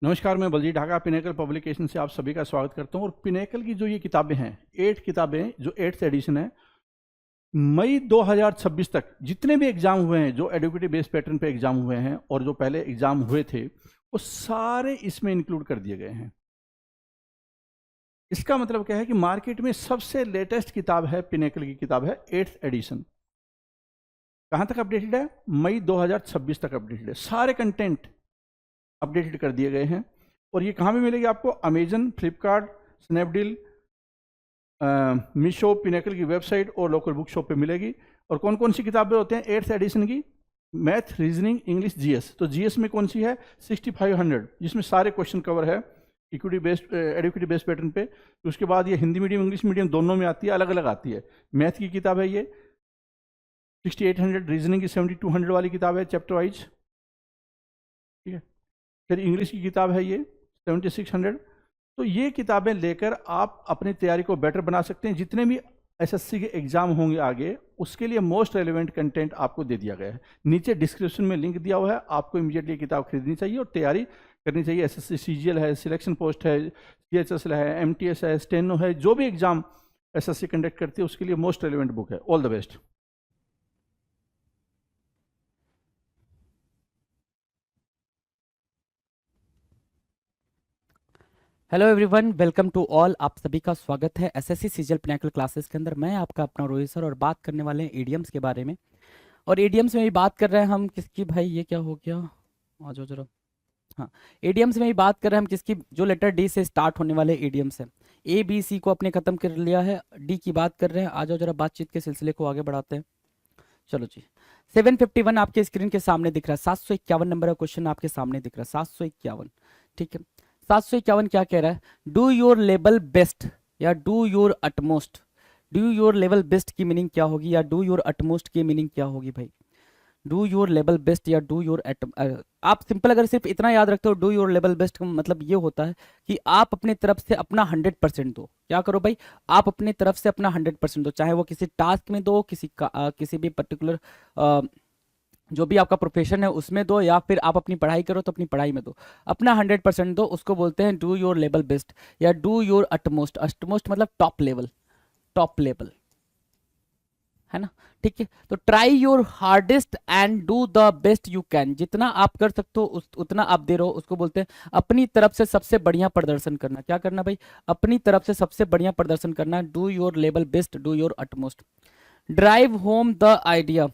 नमस्कार, मैं Baljeet Dhaka pinnacle publication से आप सभी का स्वागत करता हूं। और पिनेकल की जो ये किताबें हैं, 8 किताबें, जो 8th एडिशन है, मई 2026 तक जितने भी एग्जाम हुए हैं, जो एडुकेटिव बेस्ड पैटर्न पे एग्जाम हुए हैं और जो पहले एग्जाम हुए थे, वो सारे इसमें इंक्लूड कर दिए गए हैं। इसका मतलब क्या है कि मार्केट में सबसे लेटेस्ट किताब है, पिनेकल की किताब है 8th एडिशन। कहां तक अपडेटेड है? मई 2026 तक अपडेटेड है। सारे कंटेंट अपडेटेड कर दिए गए हैं। और ये कहाँ भी मिलेगी आपको? Amazon, Flipkart, Snapdeal, Meesho, pinnacle की वेबसाइट और लोकल बुक शॉप पे मिलेगी। और कौन कौन सी किताबें होते हैं 8th एडिशन की? Math, reasoning, English, GS. तो जीएस में कौन सी है? 6500, जिसमें सारे क्वेश्चन कवर है equity based, educative based pattern पे। उसके बाद ये हिंदी मीडियम, इंग्लिश मीडियम दोनों में आती है, अलग अलग आती है। मैथ की किताब है ये 6800, रीजनिंग की 7200 वाली किताब है चैप्टर वाइज, ठीक है। फिर इंग्लिश की किताब है ये 7600। तो ये किताबें लेकर आप अपनी तैयारी को बेटर बना सकते हैं। जितने भी एसएससी के एग्जाम होंगे आगे, उसके लिए मोस्ट रेलेवेंट कंटेंट आपको दे दिया गया है। नीचे डिस्क्रिप्शन में लिंक दिया हुआ है, आपको इमीडिएटली किताब खरीदनी चाहिए और तैयारी करनी चाहिए। एसएससी सीजीएल है, सिलेक्शन पोस्ट है, सीएचएसएल है, एमटीएस है, स्टेनो है, जो भी एग्जाम एसएससी कंडक्ट करती है उसके लिए मोस्ट रेलेवेंट बुक है। All the best. Hello everyone, welcome to all. आप सभी का स्वागत है एसएससी सीजीएल पिनेकल क्लासेस के अंदर। मैं आपका अपना रोहित सर और बात करने वाले हैं एडीएम्स के बारे में। और एडीएम्स में भी बात कर रहे हैं हम किसकी? भाई ये क्या हो गया? आ जाओ जरा। हाँ, एडीएम्स में भी बात कर रहे हैं हम किसकी? जो लेटर डी से स्टार्ट होने वाले एडीएम्स है। ए बी सी को अपने खत्म कर लिया है, डी की बात कर रहे हैं। आ जाओ जरा, बातचीत के सिलसिले को आगे बढ़ाते हैं। चलो जी, 751 आपके स्क्रीन के सामने दिख रहा है। 751 नंबर का क्वेश्चन आपके सामने दिख रहा है, 751। ठीक है, 751 क्या कह रहा है? डू योर लेवल बेस्ट या do your utmost. Do your level best की मीनिंग क्या होगी या डू योर अटमोस्ट की मीनिंग क्या होगी भाई? डू योर लेवल बेस्ट या डू योर आप सिंपल अगर सिर्फ इतना याद रखते हो, डू योर लेवल बेस्ट का मतलब ये होता है कि आप अपने तरफ से अपना 100% दो। क्या करो भाई? आप अपने तरफ से अपना 100% दो, चाहे वो किसी टास्क में दो, किसी भी पर्टिकुलर जो भी आपका प्रोफेशन है उसमें दो, या फिर आप अपनी पढ़ाई करो तो अपनी पढ़ाई में दो। अपना 100% दो, उसको बोलते हैं डू योर लेवल बेस्ट या डू योर अटमोस्ट। अटमोस्ट मतलब टॉप लेवल, टॉप लेवल, है ना? ठीक है, तो try your hardest and do the best you can. जितना आप कर सकते हो उतना आप दे रहे हो, उसको बोलते हैं अपनी तरफ से सबसे बढ़िया प्रदर्शन करना। क्या करना भाई? अपनी तरफ से सबसे बढ़िया प्रदर्शन करना। Do your level best, do your utmost. Drive home the idea.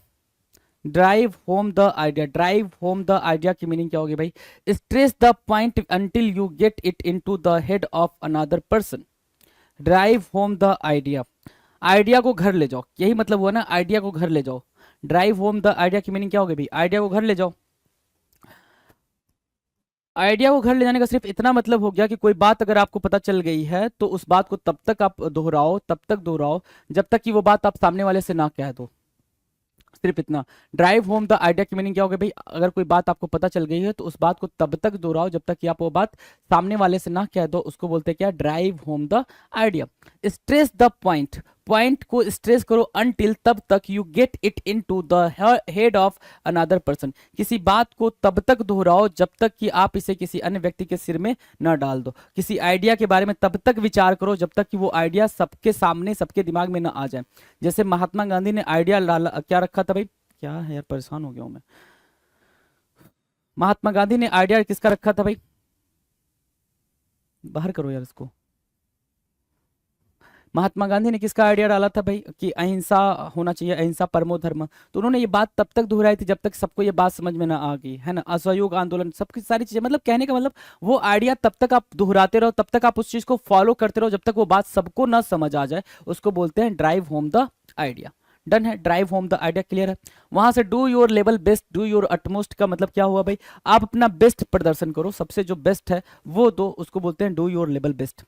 Drive home the idea, drive home the idea की मीनिंग क्या होगी भाई? Stress the point until you get it into the head of another person. Drive home the idea, idea को घर ले जाओ, यही मतलब हुआ ना, आइडिया को घर ले जाओ। ड्राइव होम द आइडिया की मीनिंग क्या होगी भाई? आइडिया को घर ले जाओ। आइडिया को घर ले जाने का सिर्फ इतना मतलब हो गया कि कोई बात अगर आपको पता चल गई है तो उस बात को तब तक आप दोहराओ, तब तक दोहराओ जब तक कि वो बात आप सामने वाले से ना कह दो। सिर्फ इतना। ड्राइव होम द आइडिया की मीनिंग क्या होगी भाई? अगर कोई बात आपको पता चल गई है तो उस बात को तब तक दोहराओ जब तक कि आप वो बात सामने वाले से ना कह दो, उसको बोलते हैं क्या? Drive home the idea. Stress the point, point को स्ट्रेस करो अनटिल, तब तक you get it into the head of another person. किसी बात को तब तक दोहराओ जब तक कि आप इसे किसी अन्य व्यक्ति के सिर में न डाल दो। किसी आइडिया के बारे में तब तक विचार करो जब तक कि वो आइडिया सबके सामने, सबके दिमाग में न आ जाए। जैसे महात्मा गांधी ने आइडिया क्या रखा था भाई? क्या है यार, परेशान हो गया हूं मैं। महात्मा गांधी ने आइडिया किसका रखा था भाई? बाहर करो यार इसको। महात्मा गांधी ने किसका आइडिया डाला था भाई कि अहिंसा होना चाहिए, अहिंसा परमो धर्म। तो उन्होंने ये बात तब तक दोहराई थी जब तक सबको ये बात समझ में ना आ गई, है ना? असहयोग आंदोलन, सबकी सारी चीजें, मतलब कहने का मतलब वो आइडिया तब तक आप दोहराते रहो, तब तक आप उस चीज को फॉलो करते रहो जब तक वो बात सबको ना समझ आ जाए। उसको बोलते हैं drive home the idea. Done है, drive home the idea clear है। वहां से do your level best, do your utmost का मतलब क्या हुआ भाई? आप अपना बेस्ट प्रदर्शन करो, सबसे जो बेस्ट है वो दो, उसको बोलते हैं डू योर लेवल बेस्ट।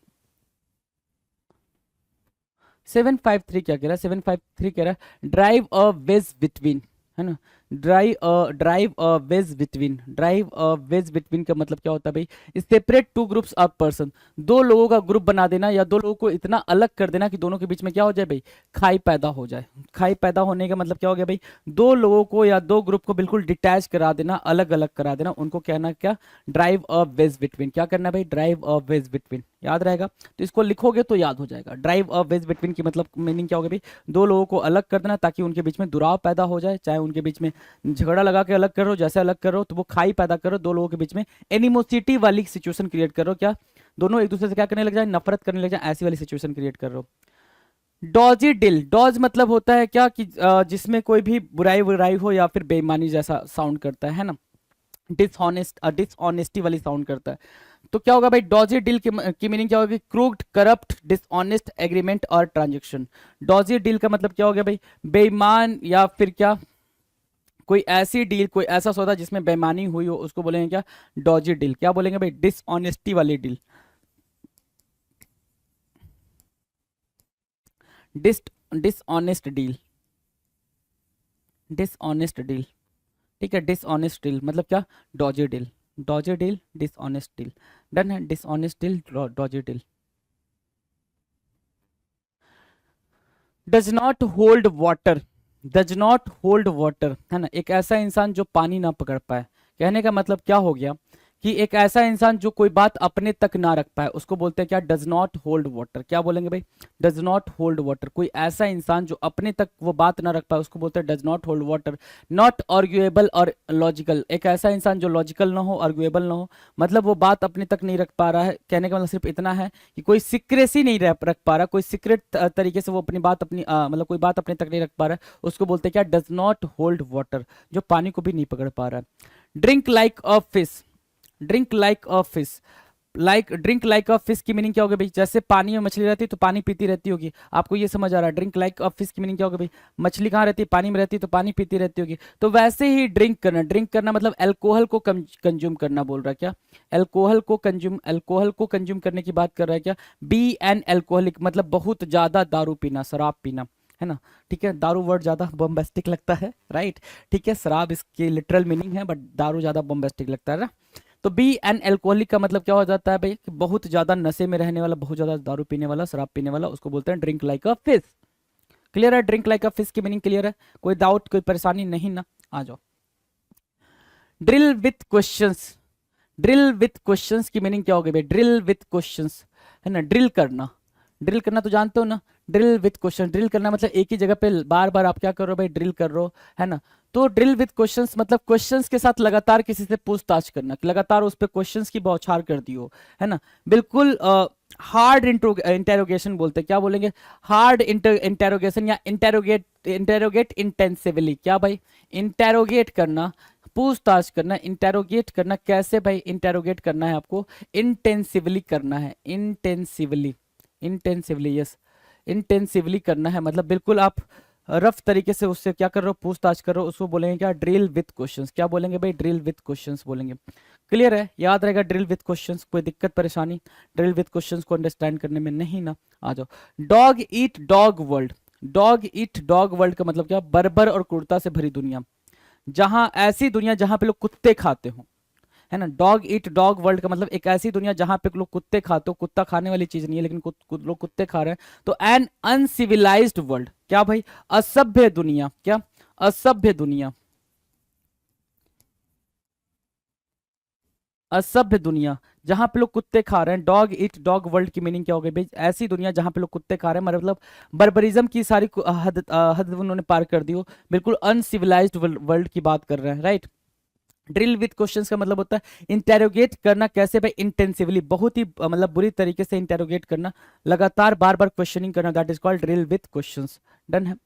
753 क्या कह रहा है? 753 कह रहा है ड्राइव अ वेज बिटवीन, है ना? Drive a wedge between, drive a wedge between का मतलब क्या होता है भाई, separate two groups of person, दो लोगों का ग्रुप बना देना या दो लोगों को इतना अलग कर देना कि दोनों के बीच में क्या हो जाए भाई, खाई पैदा हो जाए। खाई पैदा होने का मतलब क्या हो गया भाई, दो लोगों को या दो ग्रुप को बिल्कुल डिटैच करा देना, अलग अलग करा देना, उनको कहना क्या, ड्राइव अ वेज बिटवीन। क्या करना है भाई, ड्राइव अ वेज बिटवीन, याद रहेगा। तो इसको लिखोगे तो याद हो जाएगा। ड्राइव अ वेज बिटवीन की मतलब मीनिंग क्या होगा भाई, दो लोगों को अलग कर देना ताकि उनके बीच में दुराव पैदा हो जाए, चाहे उनके बीच में झगड़ा लगा के अलग करो, जैसे अलग करो तो वो खाई पैदा करो, दो लोगों के बीच में एनिमोसिटी वाली सिचुएशन क्रिएट करो, क्या दोनों एक दूसरे से क्या करने लग जाए, नफरत करने लग जाए, ऐसी वाली सिचुएशन क्रिएट कर रहे हो। डॉजी डिल, डॉज मतलब होता है क्या कि जिसमें कोई भी बुराई बुराई हो या फिर बेईमानी जैसा साउंड करता है ना, डिसऑनेस्ट, डिसऑनेस्टी वाली साउंड करता है। तो क्या होगा भाई, डॉजी डील की मीनिंग क्या होगी, क्रूड, करप्ट, डिसऑनेस्ट एग्रीमेंट और ट्रांजेक्शन। डॉजी डील का मतलब क्या हो गया भाई, बेईमान या फिर क्या, कोई ऐसी डील, कोई ऐसा सौदा जिसमें बेईमानी हुई हो, उसको बोलेंगे क्या, डॉजी डील। क्या बोलेंगे भाई, डिसऑनेस्टी वाली deal, dis dishonest deal, dishonest deal, ठीक है। डिसऑनेस्ट डील मतलब क्या, dodgy deal, dodgy deal, dishonest deal. Done है, dishonest deal, dodgy deal. Does not hold water, does not hold water, है ना, एक ऐसा इंसान जो पानी ना पकड़ पाए। कहने का मतलब क्या हो गया कि एक ऐसा इंसान जो कोई बात अपने तक ना रख पाए, उसको बोलते हैं क्या, डज नॉट होल्ड वाटर। क्या बोलेंगे भाई, डज नॉट होल्ड वाटर। कोई ऐसा इंसान जो अपने तक वो बात ना रख पाए, उसको बोलते हैं does not hold water. Not arguable और लॉजिकल, एक ऐसा इंसान जो लॉजिकल ना हो, आर्ग्यूएबल ना हो, मतलब वो बात अपने तक नहीं रख पा रहा है। कहने का मतलब सिर्फ इतना है कि कोई सीक्रेसी नहीं रख पा रहा, कोई सीक्रेट तरीके से वो अपनी बात अपनी मतलब कोई बात अपने तक नहीं रख पा रहा है, उसको बोलते हैं क्या, डज नॉट होल्ड वाटर, जो पानी को भी नहीं पकड़ पा रहा है। Drink like a fish, drink like a fish, like drink like a fish की मीनिंग क्या होगी भाई, जैसे पानी में मछली रहती है तो पानी पीती रहती होगी, आपको ये समझ आ रहा है। ड्रिंक लाइक अ फिश की मीनिंग क्या होगी भाई, मछली कहाँ रहती है, पानी में रहती है तो पानी पीती रहती होगी। तो वैसे ही ड्रिंक करना, ड्रिंक करना मतलब अल्कोहल को कंज्यूम करना बोल रहा है, क्या अल्कोहल को कंज्यूम, अल्कोहल को कंज्यूम करने की बात कर रहा है क्या, बी एन अल्कोहलिक मतलब बहुत ज्यादा दारू पीना, शराब पीना, है ना, ठीक है। दारू वर्ड ज्यादा बॉम्बास्टिक लगता है, राइट, ठीक है। शराब इसकी लिटरल मीनिंग है, बट दारू ज्यादा बॉम्बास्टिक लगता है ना। तो बी एन एल्कोहलिक का मतलब क्या हो जाता है भाई, कि बहुत ज्यादा नशे में रहने वाला, बहुत ज्यादा दारू पीने वाला, शराब पीने वाला, उसको बोलते हैं drink like a fish. Clear है, ड्रिंक लाइक अ फिश की मीनिंग क्लियर है, कोई डाउट कोई परेशानी नहीं ना, आ जाओ। Drill with questions, drill with questions की मीनिंग क्या होगी भाई, ड्रिल विथ क्वेश्चंस, है ना, ड्रिल करना, ड्रिल करना तो जानते हो ना, ड्रिल विथ क्वेश्चन, ड्रिल करना मतलब एक ही जगह पे बार बार आप क्या कर रहे हो भाई, ड्रिल कर रहे हो, है ना। तो ड्रिल विथ क्वेश्चंस मतलब क्वेश्चंस के साथ लगातार किसी से पूछताछ करना, कि लगातार उस पर क्वेश्चंस की बौछार कर दी हो, है ना, बिल्कुल हार्ड इंटेरोगेशन बोलते हैं, क्या बोलेंगे, हार्ड इंटेरोगेशन या इंटेरोगेट, इंटेरोगेट इंटेंसिवली, क्या भाई, इंटेरोगेट करना, पूछताछ करना, इंटेरोगेट करना, कैसे भाई इंटेरोगेट करना है आपको, इंटेंसिवली करना है, इंटेंसिवली, इंटेंसिवली, यस, इंटेंसिवली करना है, मतलब बिल्कुल आप रफ तरीके से उससे क्या कर रहे हो, पूछताछ कर रहे हो, उसको बोलेंगे क्या, ड्रिल विथ क्वेश्चंस। क्या बोलेंगे भाई, ड्रिल विथ क्वेश्चंस बोलेंगे। क्लियर है, याद रहेगा ड्रिल विथ क्वेश्चंस, कोई दिक्कत परेशानी ड्रिल विथ क्वेश्चंस को अंडरस्टैंड करने में नहीं ना, आ जाओ। Dog eat dog world, dog eat dog world का मतलब क्या, बर्बर और क्रूरता से भरी दुनिया, जहां ऐसी दुनिया जहां पे लोग कुत्ते खाते हो, है ना। डॉग ईट डॉग वर्ल्ड का मतलब एक ऐसी दुनिया जहां पे लोग कुत्ते खाते हो, कुत्ता खाने वाली चीज नहीं है लेकिन लोग कुत्ते खा रहे हैं, तो एन अनसिविलाइज्ड वर्ल्ड, क्या भाई, असभ्य दुनिया, क्या असभ्य दुनिया, असभ्य दुनिया जहां पे लोग कुत्ते खा रहे हैं। डॉग ईट डॉग वर्ल्ड की मीनिंग क्या हो गई भाई, ऐसी दुनिया जहां पे लोग कुत्ते खा रहे हैं, मतलब बर्बरिज्म की सारी हद उन्होंने पार कर दी हो, बिल्कुल अनसिविलाइज्ड वर्ल्ड की बात कर रहे हैं, राइट। ड्रिल विथ क्वेश्चंस का मतलब होता है इंटेरोगेट करना, कैसे भाई, इंटेंसिवली, बहुत ही मतलब बुरी तरीके से इंटेरोगेट करना, लगातार बार बार क्वेश्चनिंग करना, that is called drill with questions. Done है।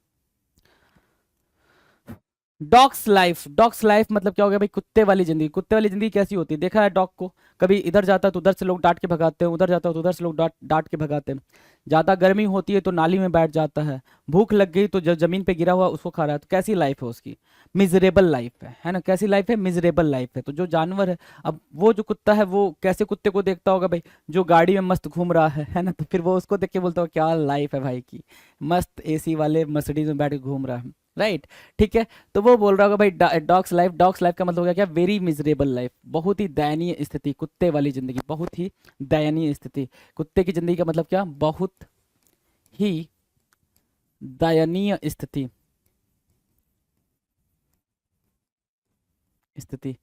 डॉग्स लाइफ, डॉग्स लाइफ मतलब क्या हो गया भाई, कुत्ते वाली जिंदगी। कुत्ते वाली जिंदगी कैसी होती है, देखा है डॉग को, कभी इधर जाता है तो उधर से लोग डांट के भगाते हैं, उधर जाता है तो उधर से लोग डांट डांट के भगाते हैं, ज्यादा गर्मी होती है तो नाली में बैठ जाता है, भूख लग गई तो जो जमीन पे गिरा हुआ उसको खा रहा है, तो कैसी लाइफ है उसकी, मिजरेबल लाइफ है ना, कैसी लाइफ है, मिजरेबल लाइफ है। तो जो जानवर है, अब वो जो कुत्ता है वो कैसे कुत्ते को देखता होगा भाई, जो गाड़ी में मस्त घूम रहा है ना, तो फिर वो उसको देख के बोलता होगा क्या लाइफ है भाई की, मस्त एसी वाले मर्सिडीज में बैठ के घूम रहा है, राइट, ठीक है। तो वो बोल रहा होगा भाई डॉग्स लाइफ का मतलब हो गया क्या, वेरी मिजरेबल लाइफ, बहुत ही दयनीय स्थिति, कुत्ते वाली जिंदगी, बहुत ही दयनीय स्थिति। कुत्ते की जिंदगी का मतलब क्या, बहुत ही दयनीय स्थिति, स्थिति,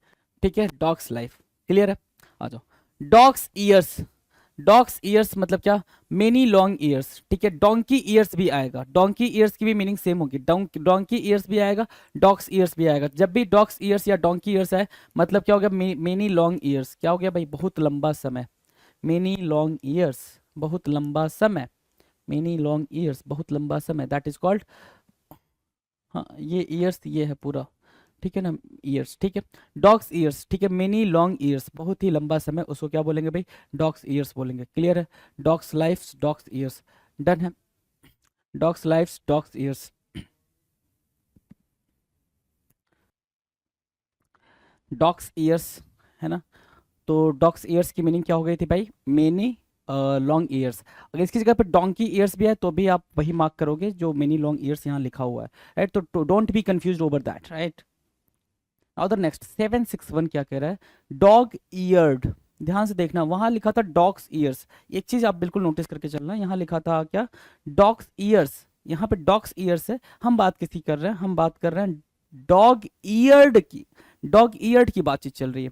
ठीक है। डॉग्स लाइफ क्लियर है, आ जाओ। डॉग्स ईयर्स, डॉग्स ईयर्स मतलब क्या, मेनी लॉन्ग ईयर्स, ठीक है। डोंकी ईयर्स भी आएगा, डोंकी ईयर्स की भी मीनिंग सेम होगी, डोंकी ईयर्स भी आएगा, डॉग्स ईयर्स भी आएगा। जब भी डॉग्स ईयर्स या डोंकी ईयर्स आए मतलब क्या हो गया, मेनी लॉन्ग ईयर्स, क्या हो गया भाई, बहुत लंबा समय, मेनी लॉन्ग ईयर्स, बहुत लंबा समय, मेनी लॉन्ग ईयर्स, बहुत लंबा समय, दैट इज कॉल्ड, हाँ ये ईयर्स ये है पूरा, ठीक है ना, ईयर्स, ठीक है। डॉग्स ईयर्स, ठीक है, मेनी लॉन्ग ईयर्स, बहुत ही लंबा समय, उसको क्या बोलेंगे भाई, डॉग्स ईयर्स बोलेंगे, क्लियर है। Dog's lives, dog's years, done है। Dog's lives, dog's years, dog's years, है ना। तो डॉग्स ईयर्स की मीनिंग क्या हो गई थी भाई, मेनी लॉन्ग ईयर्स। अगर इसकी जगह पे डोंकी ईयर्स भी है तो भी आप वही मार्क करोगे जो मेनी लॉन्ग ईयर्स यहाँ लिखा हुआ है, राइट। तो don't be confuse over that, right. Now the next 761 क्या कह रहा है, डॉग ईयर्ड, ध्यान से देखना, वहां लिखा था डॉग्स ईयर्स, एक चीज आप बिल्कुल नोटिस करके चलना, यहाँ लिखा था क्या, डॉग्स ईयर्स, यहाँ पे डॉग्स ईयर्स है। हम बात किसकी कर रहे हैं, हम बात कर रहे हैं डॉग ईयर्ड की, डॉग ईयर्ड की बातचीत चल रही है।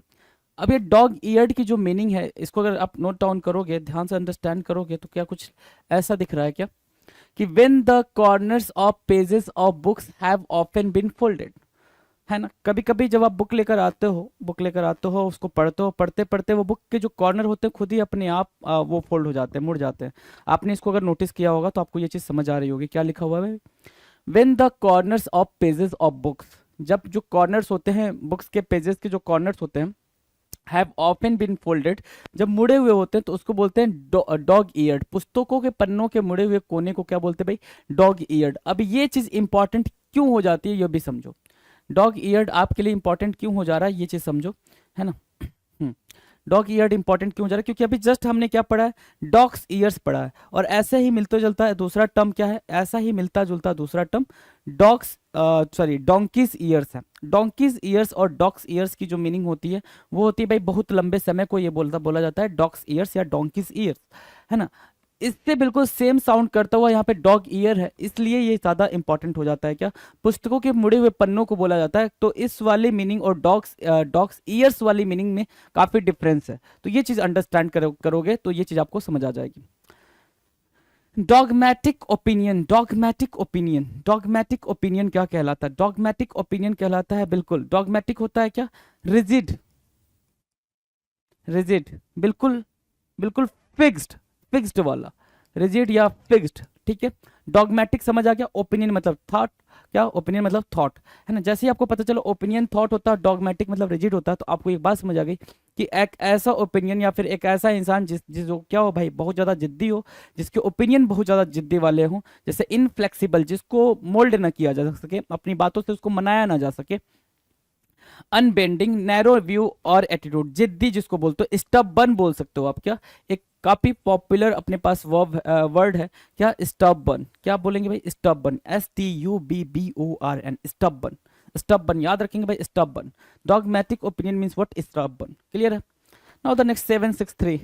अब ये डॉग ईयर्ड की जो मीनिंग है, इसको अगर आप नोट डाउन करोगे, ध्यान से अंडरस्टैंड करोगे, तो क्या कुछ ऐसा दिख रहा है क्या, कि when the corners of pages of books have often been folded, है ना। कभी कभी जब आप बुक लेकर आते हो, बुक लेकर आते हो, उसको पढ़ते हो, पढ़ते पढ़ते वो बुक के जो कॉर्नर होते हैं खुद ही अपने आप वो फोल्ड हो जाते हैं, मुड़ जाते हैं। आपने इसको अगर नोटिस किया होगा तो आपको ये चीज़ समझ आ रही होगी, क्या लिखा हुआ है, when the corners of pages of books, जब जो कॉर्नर्स होते हैं बुक्स के पेजेस के जो कॉर्नर्स होते हैं, हैव ऑफन बीन फोल्डेड, जब मुड़े हुए होते हैं तो उसको बोलते हैं डॉग ईयर्ड। पुस्तकों के पन्नों के मुड़े हुए कोने को क्या बोलते हैं भाई, डॉग ईयर्ड। अब ये चीज़ इंपॉर्टेंट क्यों हो जाती है ये भी समझो, डॉग ईयर्ड आपके लिए इंपॉर्टेंट क्यों हो जा रहा है ये चीज समझो, है ना। डॉग ईयर्ड इंपॉर्टेंट क्यों हो जा रहा है, क्योंकि अभी जस्ट हमने क्या पढ़ा है, डॉग्स ईयर्स पढ़ा है, और ऐसे ही मिलता जुलता है दूसरा टर्म क्या है, ऐसा ही मिलता जुलता दूसरा term dogs sorry donkey's years है। डोंकीज ईयर्स और डॉग्स ईयर्स की जो मीनिंग होती है वो होती है भाई बहुत लंबे समय को ये बोला जाता है डॉग्स ईयर्स या डोंकीज ईयर्स, है ना। इससे बिल्कुल सेम साउंड करता हुआ यहाँ पे डॉग ईयर है, इसलिए ये ज़्यादा इंपॉर्टेंट हो जाता है क्या, पुस्तकों के मुड़े हुए पन्नों को बोला जाता है। तो इस वाली मीनिंग और डॉग्स ईयर्स वाली मीनिंग में काफ़ी डिफरेंस है, तो ये चीज़ अंडरस्टैंड करोगे तो ये चीज़ आपको समझ आ जाएगी। डॉगमैटिक opinion, dogmatic opinion, dogmatic opinion क्या कहलाता है, डॉगमैटिक ओपिनियन कहलाता है, बिल्कुल डॉगमैटिक होता है क्या, रिजिड, रिजिड, बिल्कुल, बिल्कुल फिक्स्ड, फिक्स्ड वाला, रिजिड या फिक्स्ड, ठीक है। डॉगमेटिक समझ आ गया, ओपिनियन मतलब थॉट, क्या ओपिनियन मतलब थॉट, है ना। जैसे ही आपको पता चलो ओपिनियन थॉट होता है, डॉगमेटिक मतलब रिजिड होता है, तो आपको एक बात समझ आ गई कि एक ऐसा ओपिनियन या फिर एक ऐसा इंसान जिस जो क्या हो भाई, बहुत ज़्यादा जिद्दी हो, जिसके ओपिनियन बहुत ज़्यादा जिद्दी वाले हों, जैसे इनफ्लेक्सिबल, जिसको मोल्ड ना किया जा सके, अपनी बातों से उसको मनाया ना जा सके, अनबेंडिंग, नैरो व्यू और एटीट्यूड, जिद्दी जिसको बोलते हो, स्टबबर्न बोल सकते हो आप, क्या एक काफी पॉपुलर अपने पास वर्ड है क्या, स्टबबर्न, क्या बोलेंगे भाई, स्टबबर्न, STUBBORN, स्टबबर्न, स्टबबर्न याद रखेंगे भाई, stubborn. Dogmatic opinion means what, stubborn, clear है। नाउ द नेक्स्ट 763,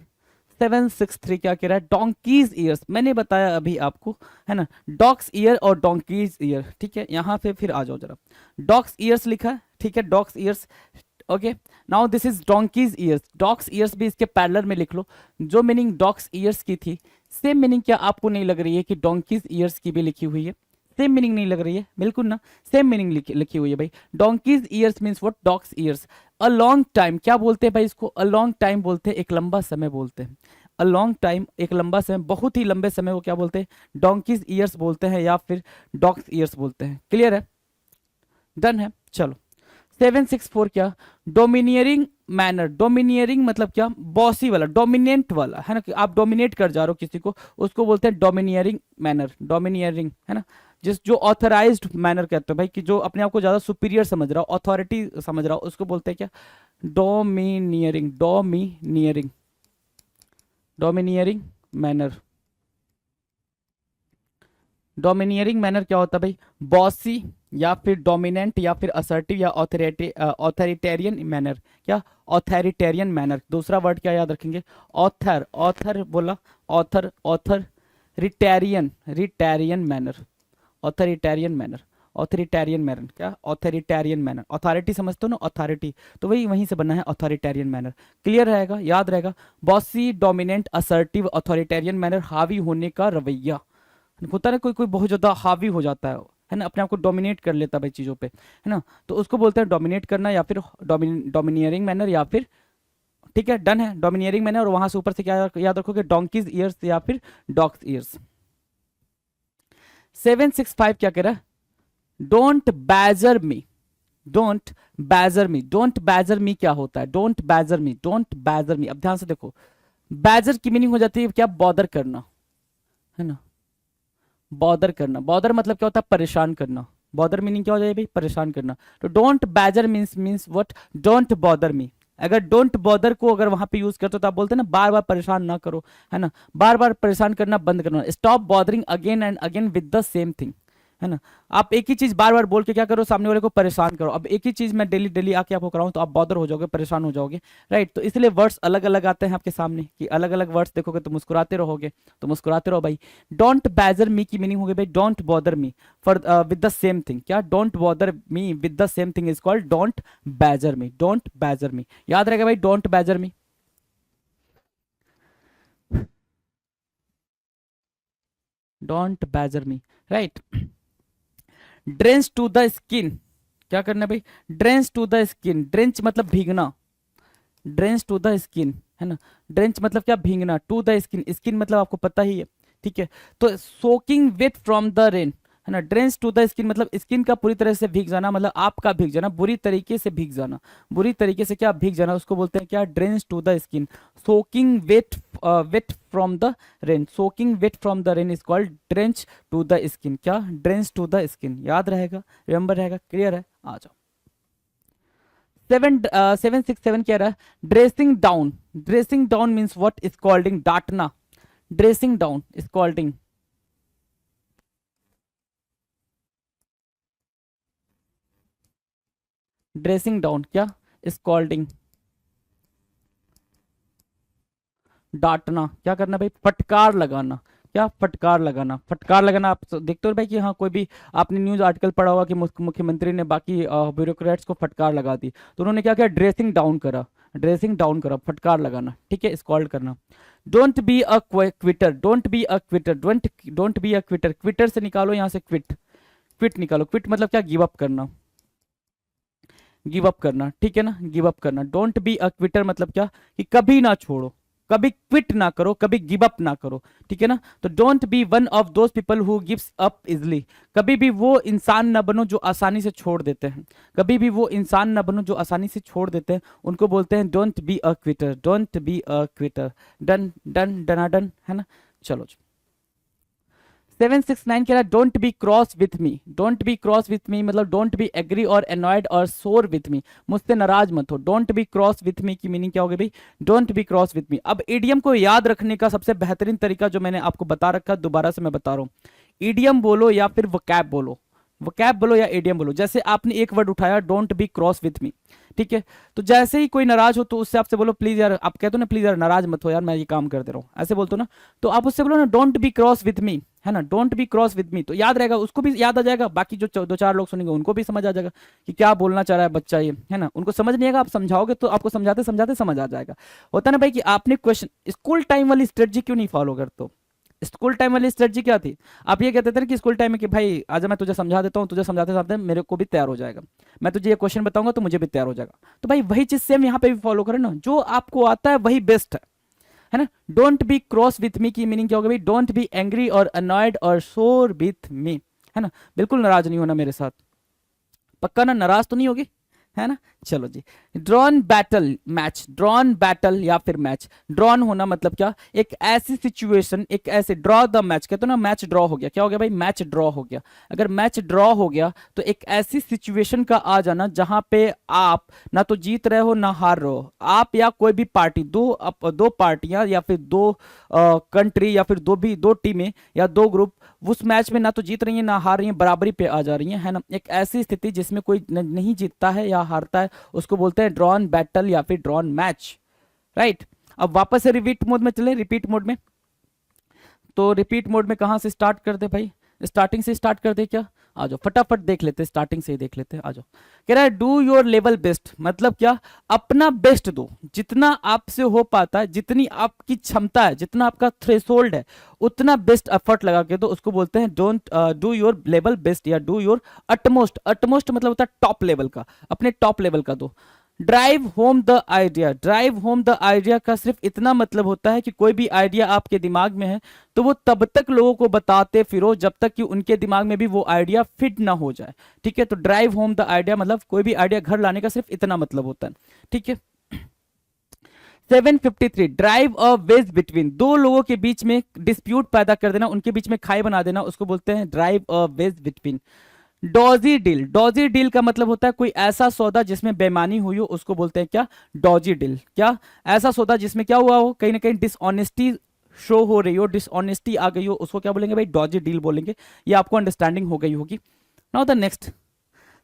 763 क्या कह रहा है, डोंकीज ईयर्स, मैंने बताया अभी आपको, है ना, डॉग्स ईयर और डोंकीज ईयर, ठीक है। यहाँ पे फिर आ जाओ जरा, डॉग्स ईयर्स लिखा है, ठीक है, dogs years, okay. Now this is donkey's years, dog's years भी इसके पैरेलल में लिख लो, जो मीनिंग डॉग्स ईयर्स की थी सेम मीनिंग क्या आपको नहीं लग रही है कि डोंकीज ईयर्स की भी लिखी हुई है, सेम मीनिंग नहीं लग रही है, बिल्कुल ना, सेम मीनिंग लिखी हुई है भाई। Donkey's years means what, dogs years. A long time क्या बोलते हैं भाई इसको, अ लॉन्ग टाइम बोलते हैं, एक लंबा समय बोलते हैं, अ लॉन्ग टाइम एक लंबा समय, बहुत ही लंबे समय को क्या बोलते हैं, डोंकीज ईयर्स बोलते हैं या फिर डॉग्स ईयर्स बोलते हैं, क्लियर है, डन है। चलो 764 क्या, डोमिनियरिंग मैनर, डोमिनियरिंग मतलब क्या, बॉसी वाला, डोमिनेंट वाला, है ना, कि आप डोमिनेट कर जा रहे हो किसी को, उसको बोलते हैं डोमिनियरिंग मैनर, डोमिनियरिंग, है ना। जिस जो ऑथराइज्ड मैनर कहते हैं भाई, कि जो अपने आप को ज्यादा सुपीरियर समझ रहा हो, अथॉरिटी समझ रहा हो, उसको बोलते हैं क्या, domineering, domineering, domineering manner. Domineering manner क्या होता है भाई, बॉसी, या फिर डोमिनेंट या फिर असर्टिव या ऑथोरिटेरियन मैनर। क्या? Authoritarian manner. दूसरा वर्ड क्या याद रखेंगे? ऑथर। ऑथर बोला, author, author, ritarian, ritarian manner, authoritarian manner, authoritarian manner. क्या? Authoritarian manner. अथॉरिटी समझते हो ना, अथॉरिटी, तो वही वहीं से बनना है ऑथोरिटेरियन मैनर। क्लियर रहेगा, याद रहेगा। Bossy, dominant, assertive, authoritarian manner, हावी होने का रवैया। होता है ना, कोई कोई बहुत ज्यादा हावी हो जाता है ना, अपने आप को डोमिनेट कर लेता है भाई चीजों पे, है ना, तो उसको बोलते हैं डोमिनेट करना, या फिर डोमिनियरिंग मैनर, या फिर, ठीक है, डन है, डोमिनियरिंग मैनर। और वहां से ऊपर से क्या याद रखोगे? डोंकीज ईयर्स या फिर डॉग्स ईयर्स। 765 क्या कह रहा है? Don't badger me, don't badger me. Don't badger me क्या होता है? Don't badger me, don't badger me. अब ध्यान से देखो, बैजर की मीनिंग हो जाती है क्या? बॉदर करना, है ना, बॉदर करना। बॉदर मतलब क्या होता है? परेशान करना। बॉदर मीनिंग क्या हो जाएगी भाई? परेशान करना। तो don't badger means what? Don't bother मी। अगर डोंट बॉदर को अगर वहां पे यूज करते हो तो आप बोलते हैं ना, बार बार परेशान ना करो, है ना, बार बार परेशान करना बंद करना। Stop bothering again and again with the same thing, है ना। आप एक ही चीज बार बार बोल के क्या करो? सामने वाले को परेशान करो। अब एक ही चीज मैं डेली डेली आके आपको कराऊं तो आप बॉदर हो जाओगे, परेशान हो जाओगे, राइट। तो इसलिए वर्ड्स अलग अलग आते हैं आपके सामने, कि अलग अलग वर्ड्स देखोगे तो मुस्कुराते रहोगे, तो मुस्कुराते रहो भाई। डोंट बैजर मी की मीनिंग हो गई भाई don't bother me for with the same thing. क्या? Don't bother me with the same thing is called don't badger me, don't badger me. याद रहेगा भाई, don't badger me. Don't badger me, right. Drench to the skin, क्या करना है भाई? Drench to the skin. Drench मतलब भीगना, drench to the skin, है ना। ड्रेंच मतलब क्या? भीगना। टू द स्किन, स्किन मतलब आपको पता ही है, ठीक है। तो soaking wet from the rain, है ना। ड्रेंच टू द स्किन मतलब स्किन का पूरी तरह से भीग जाना, मतलब आपका भीग जाना, बुरी तरीके से भीग जाना, बुरी तरीके से क्या? भीग जाना, उसको बोलते हैं क्या? Drench to the skin. Soaking wet, wet from the rain, soaking wet from the rain is called drench to the skin. क्या? Drench to the skin. याद रहेगा, रिमेंबर रहेगा, क्लियर है। आ जाओ। 767 कह रहा है dressing down. Dressing down means what? Scolding, डांटना। Dressing down, scolding. Dressing down क्या? स्कॉल्डिंग, डांटना। क्या करना भाई? फटकार लगाना। क्या? फटकार लगाना। फटकार लगाना, आप देखते हो भाई कि हाँ, कोई भी आपने न्यूज आर्टिकल पढ़ा होगा कि मुख्यमंत्री ने बाकी ब्यूरोक्रेट्स को फटकार लगा दी, तो उन्होंने क्या किया? ड्रेसिंग डाउन करा। ड्रेसिंग डाउन करा, फटकार लगाना, ठीक है, स्कॉल्ड करना। Don't be a quitter, don't be a quitter, don't be a Quetta. Quetta से निकालो यहाँ से क्विट, क्विट निकालो। क्विट मतलब क्या? गिव अप करना, गिव अप करना, ठीक है ना, गिव अप करना। डोंट बी अ क्विटर मतलब क्या? कि कभी ना छोड़ो, कभी क्विट ना करो, कभी गिव अप ना करो, ठीक है ना। तो don't be one of those people who gives up easily. कभी भी वो इंसान ना बनो जो आसानी से छोड़ देते हैं, कभी भी वो इंसान ना बनो जो आसानी से छोड़ देते हैं, उनको बोलते हैं don't be a quitter, don't be a quitter. डन डन डनाडन, है ना। चलो जी। 769 कह रहा है don't be cross with me. Don't be cross with me मतलब डोंट बी एग्री और एनॉयड और सोर विथ मी, मुझसे नाराज मत हो। Don't be cross with me की मीनिंग क्या होगी भाई? Don't be cross with me. अब ईडियम को याद रखने का सबसे बेहतरीन तरीका जो मैंने आपको बता रखा, दोबारा से मैं बता रहा हूं, ईडियम बोलो या फिर वोकैब बोलो, वोकैब बोलो या ईडियम बोलो। जैसे आपने एक वर्ड उठाया डोंट बी क्रॉस विथ मी, ठीक है, तो जैसे ही कोई नाराज हो तो उससे आपसे बोलो प्लीज यार, आप कहते हो ना प्लीज यार नाराज मत हो यार, मैं ये काम कर दे रहा हूँ, ऐसे बोलते हो ना, तो आप उससे बोलो ना डोंट बी क्रॉस विथ मी, है ना, डोंट बी क्रॉस विथ मी। तो याद रहेगा, उसको भी याद आ जाएगा, बाकी जो दो चार लोग सुनेंगे उनको भी समझ आ जाएगा कि क्या बोलना चाह रहा है बच्चा ये, है ना। उनको समझ नहीं आएगा, आप समझाओगे तो आपको समझाते समझाते समझ आ जाएगा। होता ना भाई कि आपने क्वेश्चन, स्कूल टाइम वाली स्ट्रेटजी क्यों नहीं फॉलो करते हो? स्कूल टाइम वाली स्ट्रेटजी क्या थी? आप ये कहते थे ना कि स्कूल टाइम में कि भाई आजा मैं तुझे समझा देता हूँ, तुझे समझाते समझाते मेरे को भी तैयार हो जाएगा, मैं तुझे ये क्वेश्चन बताऊंगा तो मुझे भी तैयार हो जाएगा। तो भाई वही चीज सेम यहाँ पे भी फॉलो करें ना, जो आपको आता है वही बेस्ट है ना। Don't be cross with me की मीनिंग क्या होगा भाई? डोंट बी एंग्री और अनॉयड और शोर विथ मी, है ना, बिल्कुल नाराज नहीं होना मेरे साथ। पक्का ना, नाराज तो नहीं होगी? है ना। चलो जी, drawn battle match, drawn battle या फिर मैच, ड्रॉन होना मतलब क्या, एक ऐसी सिचुएशन, एक ऐसे, ड्रॉ द मैच कहते हो ना, मैच ड्रॉ हो गया, क्या हो गया भाई, मैच ड्रॉ हो गया। अगर मैच ड्रॉ हो गया तो एक ऐसी सिचुएशन का आ जाना जहां पे आप ना तो जीत रहे हो ना हार रहे हो, आप या कोई भी पार्टी, दो पार्टियां या फिर दो कंट्री या फिर दो टीमें या दो ग्रुप उस मैच में ना तो जीत रही हैं ना हार रही हैं, बराबरी पे आ जा रही हैं, है ना। एक ऐसी स्थिति जिसमें कोई नहीं जीतता है या हारता है उसको बोलते हैं ड्रॉन बैटल या फिर ड्रॉन मैच, राइट। अब वापस से रिपीट मोड में चले, रिपीट मोड में, तो रिपीट मोड में कहां से स्टार्ट कर दे भाई, स्टार्टिंग से स्टार्ट कर दे क्या, आ जाओ फटाफट देख लेते, स्टार्टिंग से ही देख लेते, आ जाओ। कह रहा है डू योर लेवल बेस्ट, मतलब क्या, अपना बेस्ट दो, जितना आपसे हो पाता है, जितनी आपकी क्षमता है, जितना आपका थ्रेशोल्ड है, उतना बेस्ट एफर्ट लगा के दो, उसको बोलते हैं don't do your level best या डू योर अटमोस्ट। अटमोस्ट मतलब होता है टॉप लेवल का, अपने टॉप लेवल का दो। Drive home the idea, drive home the idea का सिर्फ इतना मतलब होता है कि कोई भी आइडिया आपके दिमाग में है तो वो तब तक लोगों को बताते फिरो जब तक कि उनके दिमाग में भी वो आइडिया फिट ना हो जाए, ठीक है। तो ड्राइव होम द आइडिया मतलब कोई भी आइडिया घर लाने का सिर्फ इतना मतलब होता है, ठीक है। 753, ड्राइव अ वेज बिटवीन, दो लोगों के बीच में डिस्प्यूट पैदा कर देना, उनके बीच में खाई बना देना, उसको बोलते हैं drive a wedge between. Dodgy deal, dodgy deal का मतलब होता है कोई ऐसा सौदा जिसमें बेईमानी हुई हो, उसको बोलते हैं क्या, डॉजी डील। क्या, ऐसा सौदा जिसमें क्या हुआ हो, कहीं ना कहीं डिसऑनेस्टी शो हो रही हो, डिसऑनेस्टी आ गई हो, उसको क्या बोलेंगे भाई, डॉजी डील बोलेंगे। ये आपको अंडरस्टैंडिंग हो गई होगी। नाउ द नेक्स्ट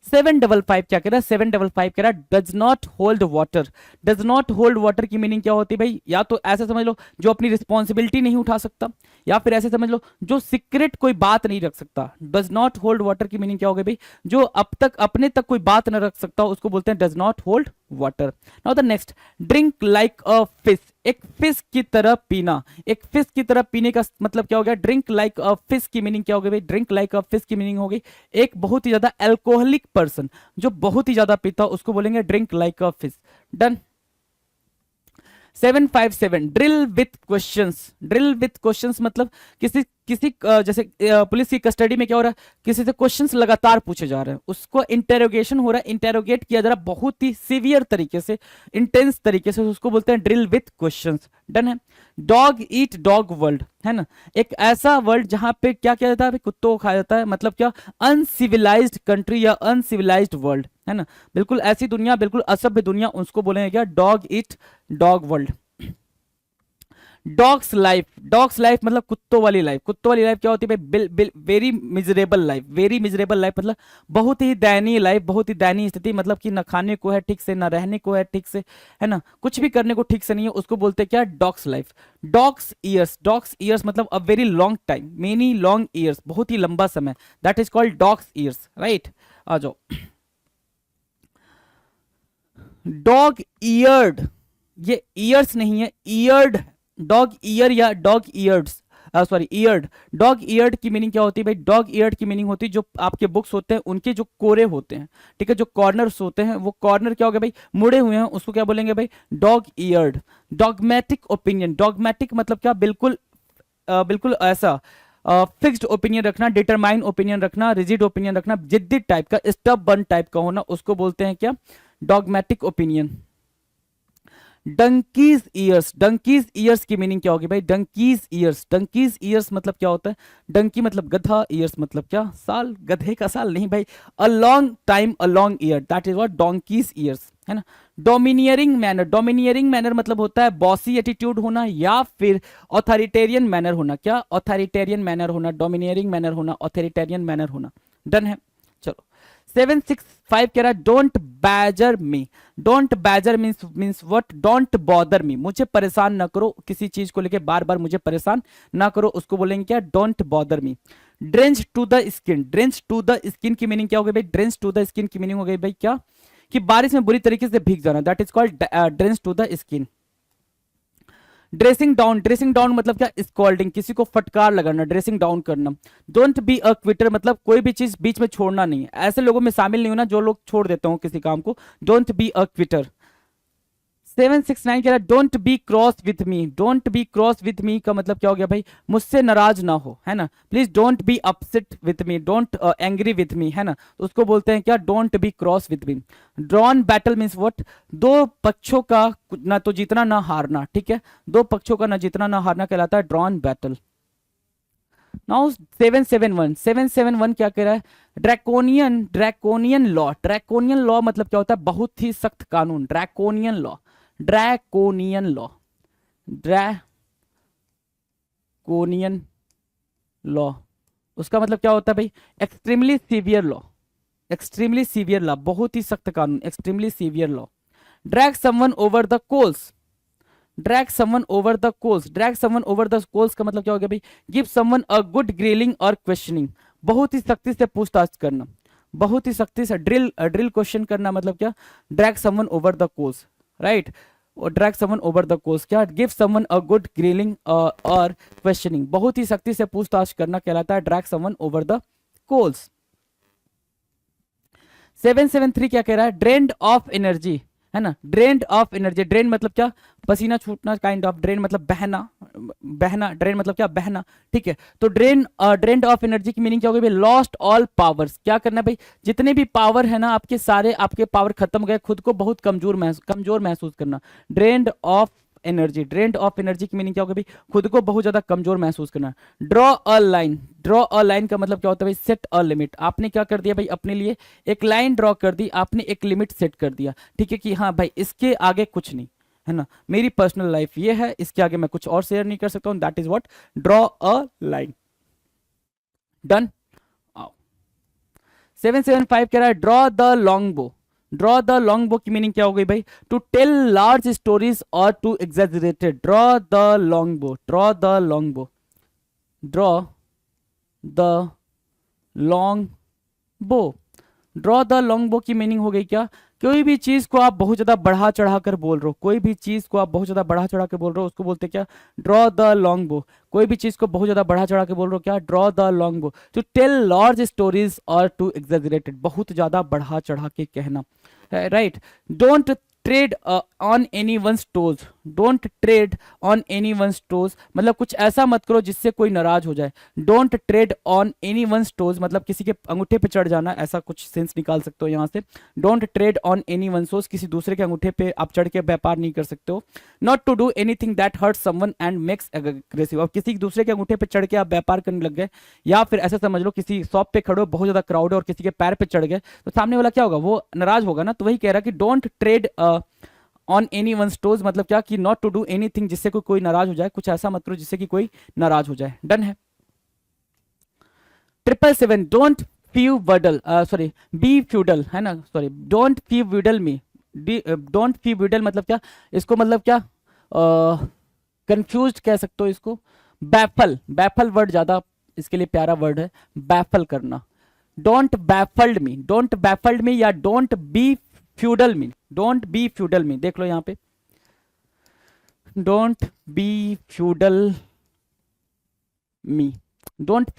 755 क्या कह रहा है, 755 कह रहा है does not hold water. Does not hold water की मीनिंग क्या होती है भाई, या तो ऐसे समझ लो जो अपनी रिस्पॉन्सिबिलिटी नहीं उठा सकता, या फिर ऐसे समझ लो जो सीक्रेट कोई बात नहीं रख सकता। डज नॉट होल्ड वाटर की मीनिंग क्या हो गई भाई, जो अब तक अपने तक कोई बात न रख सकता उसको बोलते हैं does not hold water. Now the next, drink like a fish, एक फिश की तरह पीना, एक फिश की तरह पीने का मतलब क्या हो गया, ड्रिंक लाइक अ फिश की मीनिंग क्या हो गई भाई, ड्रिंक लाइक अ फिश की मीनिंग हो गई एक बहुत ही ज्यादा अल्कोहलिक पर्सन, जो बहुत ही ज्यादा पीता उसको बोलेंगे drink like a fish. Done. 757, drill with questions, drill with questions मतलब किसी किसी जैसे पुलिस की कस्टडी में क्या हो रहा है, किसी से क्वेश्चंस लगातार पूछे जा रहे हैं, उसको इंटेरोगेशन हो रहा है, इंटेरोगेट किया जा रहा है बहुत ही सीवियर तरीके से, इंटेंस तरीके से, उसको बोलते हैं ड्रिल विथ क्वेश्चंस। डन है। डॉग ईट डॉग वर्ल्ड, है ना, एक ऐसा वर्ल्ड जहां पे क्या किया जाता है, कुत्तों को खाया जाता है, मतलब क्या, अनसिविलाइज्ड कंट्री या अनसिविलाइज्ड वर्ल्ड, है ना, बिल्कुल ऐसी दुनिया, बिल्कुल असभ्य दुनिया, उसको बोलेंगे क्या, dog eat dog world. Dogs life, dogs life मतलब कुत्तों वाली लाइफ, कुत्तों वाली लाइफ क्या होती है भाई, very miserable life, very miserable life मतलब बहुत ही दयनीय लाइफ, बहुत ही दयनीय स्थिति, मतलब कि ना खाने को है ठीक से, ना रहने को है ठीक से, है ना, कुछ भी करने को ठीक से नहीं है, उसको बोलते हैं क्या, dog's life. Dog's years, dog's years मतलब a very long time, many long years, बहुत ही लंबा समय, that is called dog's years, right. आ जाओ। डॉग ईयर्ड, ये ईयर्स नहीं है, ईयर्ड, डॉग ईयर या dog eareds, sorry eared. Dog eared की मीनिंग क्या होती है भाई, डॉग ईयर्ड की मीनिंग होती है जो आपके बुक्स होते हैं उनके जो कोरे होते हैं, ठीक है, जो कॉर्नर्स होते हैं, वो कॉर्नर क्या हो गया भाई, मुड़े हुए हैं, उसको क्या बोलेंगे भाई, dog eared. Dogmatic opinion, dogmatic मतलब क्या, बिल्कुल बिल्कुल ऐसा फिक्स्ड ओपिनियन रखना, डिटरमाइन ओपिनियन रखना, रिजिड ओपिनियन रखना, जिद्दी टाइप का, स्टबर्न टाइप का होना, उसको बोलते हैं क्या, dogmatic opinion. Donkeys years, donkeys years की मीनिंग क्या होगी भाई, डंकीज ईयर्स, डंकीज ईयर्स मतलब क्या होता है, डंकी मतलब गधा, ईयर्स मतलब क्या, साल, गधे का साल नहीं भाई, अ long time, a long year, that is what donkey's years, है ना। डोमिनियरिंग मैनर, डोमिनियरिंग मैनर मतलब होता है बॉसी एटीट्यूड होना या फिर ऑथोरिटेरियन मैनर होना, क्या, ऑथोरिटेरियन मैनर होना, डोमिनियरिंग मैनर होना, ऑथोरिटेरियन मैनर होना। डन है। चलो 765 कह रहा है don't badger me, don't badger means what, don't bother मी, मुझे परेशान ना करो, किसी चीज को लेके बार बार मुझे परेशान ना करो, उसको बोलेंगे क्या, don't bother me. Drench to the skin, drench to the skin की मीनिंग क्या हो गई भाई, ड्रेंच टू द स्किन की मीनिंग हो गई भाई क्या, कि बारिश में बुरी तरीके से भीग जाना, that is called drench to the skin. Dressing down, dressing down मतलब क्या, स्कॉल्डिंग, किसी को फटकार लगाना, ड्रेसिंग डाउन करना। डोंट बी अ क्विटर मतलब कोई भी चीज बीच में छोड़ना नहीं है, ऐसे लोगों में शामिल नहीं होना जो लोग छोड़ देते हो किसी काम को, डोंट बी अ क्विटर। 769 कह रहा है don't be cross with me. Don't be cross with मी का मतलब क्या हो गया भाई, मुझसे नाराज ना हो, है ना। Please don't be upset with me, don't angry with me, है ना। तो उसको बोलते हैं क्या, don't be cross with me. Drawn battle means what, दो पक्षों का ना तो जीतना ना हारना, ठीक है, दो पक्षों का ना जीतना ना हारना कहलाता है ड्रॉन बैटल। नाउ 771 क्या कह रहा है, ड्रैकोनियन लॉ। ड्रैकोनियन लॉ मतलब क्या होता है, बहुत ही सख्त कानून, draconian law, draconian law, draconian law, उसका मतलब क्या होता है भाई, extremely severe law, extremely severe law, बहुत ही सख्त कानून, extremely severe law. Drag someone over the coals, drag someone over the coals, drag someone over the coals का मतलब क्या हो गया भाई, give someone a good grilling और क्वेश्चनिंग, बहुत ही सख्ती से पूछताछ करना, बहुत ही सख्ती से ड्रिल क्वेश्चन करना, मतलब क्या, drag someone over the coals, right. और drag someone over the coals क्या, give someone a good grilling और क्वेश्चनिंग, बहुत ही सख्ती से पूछताछ करना कहलाता है drag someone over the coals. 773 क्या कह रहा है, ड्रेन्ड ऑफ एनर्जी, है ना, ड्रेन्ड ऑफ एनर्जी। ड्रेन मतलब क्या, पसीना छूटना, काइंड ऑफ। ड्रेन मतलब बहना, बहना, ड्रेन मतलब क्या, बहना, ठीक है। तो ड्रेन्ड ऑफ एनर्जी की मीनिंग क्या होगी भाई, लॉस्ट ऑल पावर्स, क्या करना भाई, जितने भी पावर है ना आपके, सारे आपके पावर खत्म गए, खुद को बहुत कमजोर महसूस करना। Drained of energy, drained of energy की मीनिंग क्या होगी भाई, खुद को बहुत ज्यादा कमजोर महसूस करना। Draw a line, draw a line का मतलब क्या होता है भाई, सेट अ लिमिट। आपने क्या कर दिया भाई, अपने लिए एक लाइन ड्रॉ कर दी, आपने एक लिमिट सेट कर दिया, ठीक है, कि हाँ भाई इसके आगे कुछ नहीं, है ना, मेरी पर्सनल लाइफ ये है, इसके आगे मैं कुछ और शेयर नहीं कर सकता हूं, that is what, draw a line. Done. 775 कह रहा है draw the long bow. Draw the long bow की मीनिंग क्या हो गई भाई, टू टेल लार्ज स्टोरीज और to exaggerated. Draw the long bow, draw the long bow, draw the long bow. Draw the long bow की meaning हो गई क्या, कोई भी चीज को आप बहुत ज्यादा बढ़ा चढ़ा कर बोल रहे हो, कोई भी चीज को आप बहुत ज्यादा बढ़ा चढ़ा कर बोल रहे हो, उसको बोलते हैं क्या, ड्रॉ द लॉन्ग बो। कोई भी चीज को बहुत ज्यादा बढ़ा चढ़ा के बोल रहे हो, क्या, draw the long bow. To tell large stories और टू एग्जैजरेटेड, बहुत ज्यादा बढ़ा चढ़ा के कहना, right. Don't tread on any one's toes, don't tread on any one's toes मतलब कुछ ऐसा मत करो जिससे कोई नाराज हो जाए। Don't tread on any one's toes मतलब किसी के अंगूठे पे चढ़ जाना, ऐसा कुछ सेंस निकाल सकते हो यहाँ से। Don't tread on any one's toes, किसी दूसरे के अंगूठे पे आप चढ़ के व्यापार नहीं कर सकते हो। Not to do anything that hurt someone and makes aggressive, अब किसी दूसरे के अंगूठे पे चढ़ के आप व्यापार करने लग गए, या फिर ऐसा समझ लो किसी शॉप पे खड़े हो, बहुत ज्यादा क्राउड है और किसी के पैर पे चढ़ गए, तो सामने वाला क्या होगा, वो नाराज होगा ना। तो वही कह रहा है कि don't tread on any one toes मतलब क्या, कि नॉट टू डू एनीथिंग जिससे कोई नाराज हो जाए, कुछ ऐसा मत करो जिससे कि कोई नाराज हो जाए। डन है। 777 don't fuddle, sorry be fuddle, है ना, sorry don't fuddle me. Don't fuddle मतलब क्या, इसको मतलब क्या, कंफ्यूज कह सकते हो इसको। बैफल, बैफल वर्ड ज्यादा इसके लिए प्यारा वर्ड है, बैफल करना। Don't baffled me, don't baffled me या don't B feudal me, don't B feudal me, देख लो यहां पे, don't B feudal me. Don't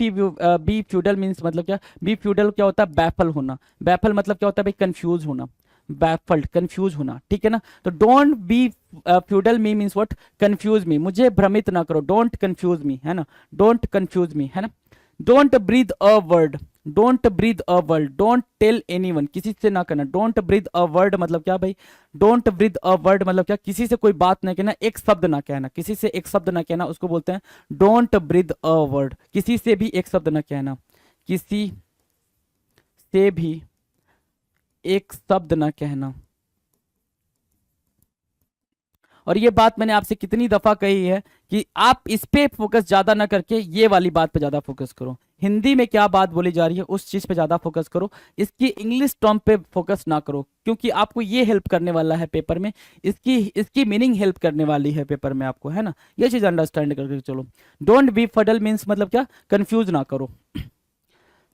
B feudal means मतलब क्या, बी फ्यूडल क्या होता है, बैफल होना। बैफल मतलब क्या होता है भाई, कंफ्यूज होना, बैफल्ड कंफ्यूज होना, ठीक है ना। तो don't be feudal me means what, confuse me, मुझे भ्रमित ना करो, डोंट कंफ्यूज मी, है ना, डोंट कंफ्यूज मी, है ना। Don't breathe a word, don't breathe a word, don't tell anyone, किसी से ना करना। डोंट ब्रीथ अ वर्ड मतलब क्या भाई, डोंट ब्रीथ अ वर्ड मतलब क्या, किसी से कोई बात ना कहना, एक शब्द ना कहना, किसी से एक शब्द ना कहना, उसको बोलते हैं डोंट ब्रीथ अ वर्ड। किसी से भी एक शब्द ना कहना, किसी से भी एक शब्द ना कहना। और ये बात मैंने आपसे कितनी दफा कही है कि आप इस पे फोकस ज्यादा ना करके ये वाली बात पे ज्यादा फोकस करो। हिंदी में क्या बात बोली जा रही है उस चीज पे ज्यादा फोकस करो, इसकी इंग्लिश टर्म पे फोकस ना करो, क्योंकि आपको ये हेल्प करने वाला है पेपर में, इसकी मीनिंग हेल्प करने वाली है पेपर में आपको, है ना। ये चीज अंडरस्टैंड करके चलो। डोंट बी फडल मीन्स मतलब क्या, कंफ्यूज ना करो।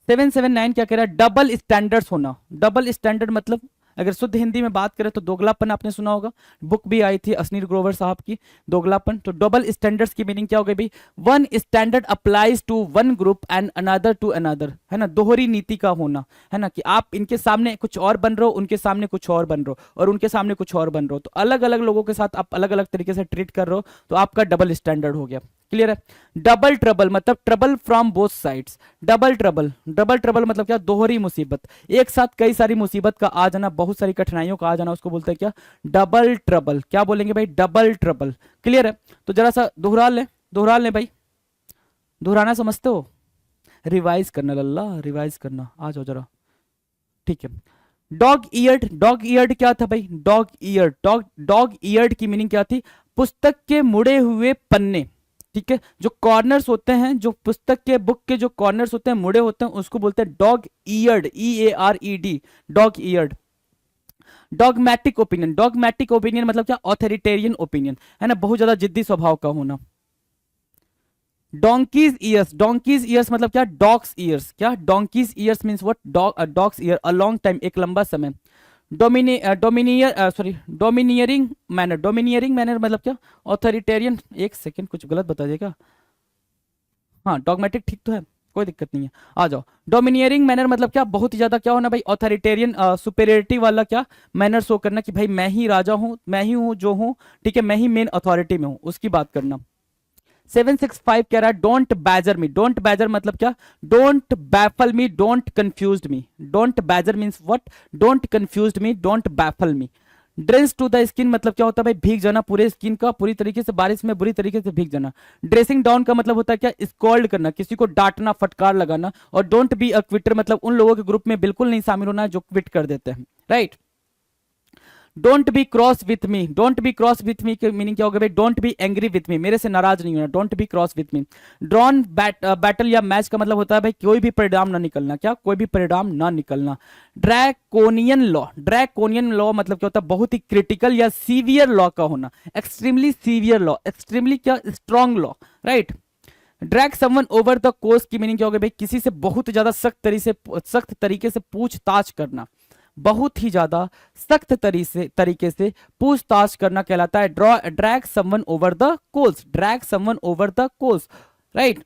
779 क्या कह रहा है, डबल स्टैंडर्ड्स होना। डबल स्टैंडर्ड मतलब अगर शुद्ध हिंदी में बात करें तो दोगलापन आपने सुना होगा, बुक भी आई थी अश्नीर ग्रोवर साहब की, दोगलापन। तो डबल स्टैंडर्ड्स की मीनिंग क्या हो गई भाई? One standard applies to one group and another to another, है ना, दोहरी नीति का होना, है ना, कि आप इनके सामने कुछ और बन रहे हो, उनके सामने कुछ और बन रहे हो, और उनके सामने कुछ और बन रहे हो, तो अलग अलग लोगों के साथ आप अलग अलग तरीके से ट्रीट कर रहे हो, तो आपका डबल स्टैंडर्ड हो गया। क्लियर है? डबल ट्रबल मतलब trouble from both sides. Double trouble, double trouble मतलब क्या? दोहरी मुसीबत, एक साथ कई सारी मुसीबत का आ जाना, बहुत सारी कठिनाइयों का आ जाना, उसको बोलते हैं क्या? Double trouble. क्या बोलेंगे भाई? Double trouble. क्लियर है? तो जरा सा दोहरा लें भाई, दोहराना समझते हो? रिवाइज करना लल्ला, रिवाइज करना, आ जाओ जरा। ठीक है। डॉग ईयर्ड, डॉग ईयर्ड क्या था भाई? डॉग ईयर्ड, डॉग ईयर्ड की मीनिंग क्या थी? पुस्तक के मुड़े हुए पन्ने। ठीक है, जो कॉर्नर्स होते हैं, जो पुस्तक के बुक के जो कॉर्नर्स होते हैं, मुड़े होते हैं, उसको बोलते हैं dog eared, EARED, dog eared. Dogmatic opinion, dogmatic opinion मतलब क्या? ऑथोरिटेरियन ओपिनियन, है ना, बहुत ज्यादा जिद्दी स्वभाव का होना। डोंकीज ईयर्स, डोंकीज ईयर्स मतलब क्या? Dog's years. क्या? Donkey's years means what? Dog's year, a long time, एक लंबा समय। डोमिनियरिंग मैनर, डोमिनियरिंग मैनर मतलब क्या? ऑथोरिटेरियन। एक सेकेंड, कुछ गलत बता देगा। हाँ, डॉगमेटिक ठीक तो है, कोई दिक्कत नहीं है, आ जाओ। डोमिनियरिंग मैनर मतलब क्या? बहुत ही ज्यादा क्या होना भाई? ऑथोरिटेरियन, सुपेरियरिटी वाला क्या? मैनर शो करना कि भाई मैं ही राजा हूं, मैं ही हूं जो हूं, ठीक है, मैं ही मेन अथॉरिटी में हूं, उसकी बात करना। 765 कह रहा है don't badger me, don't badger मतलब क्या? Don't baffle me, don't confuse me. Don't badger means what? Don't confuse me, don't baffle me. Dress to the skin मतलब क्या होता है भाई? भीग जाना पूरे स्किन का, पूरी तरीके से बारिश में बुरी तरीके से भीग जाना। ड्रेसिंग डाउन का मतलब होता है क्या? स्कॉल्ड करना, किसी को डांटना, फटकार लगाना। और डोंट बी अ क्विटर मतलब उन लोगों के ग्रुप में बिल्कुल नहीं शामिल होना जो क्विट कर देते हैं, right? Don't be cross with me, don't be cross with me की मीनिंग क्या होगा भाई? Don't be angry with me, मेरे से नाराज नहीं होना, don't be cross with me. Drawn battle या मैच का मतलब होता है भाई कोई भी परिणाम ना निकलना। क्या? कोई भी परिणाम ना निकलना। ड्रैकोनियन लॉ, ड्रैकोनियन लॉ मतलब क्या होता है? बहुत ही क्रिटिकल या सीवियर लॉ का होना, एक्सट्रीमली सीवियर लॉ, एक्सट्रीमली क्या? Strong law, right? Drag someone over the course की मीनिंग क्या होगी भाई? किसी से बहुत ज्यादा सख्त तरीके से पूछताछ करना, बहुत ही ज्यादा सख्त तरीके से पूछताछ करना कहलाता है drag someone over the coals, drag someone over the coals, right?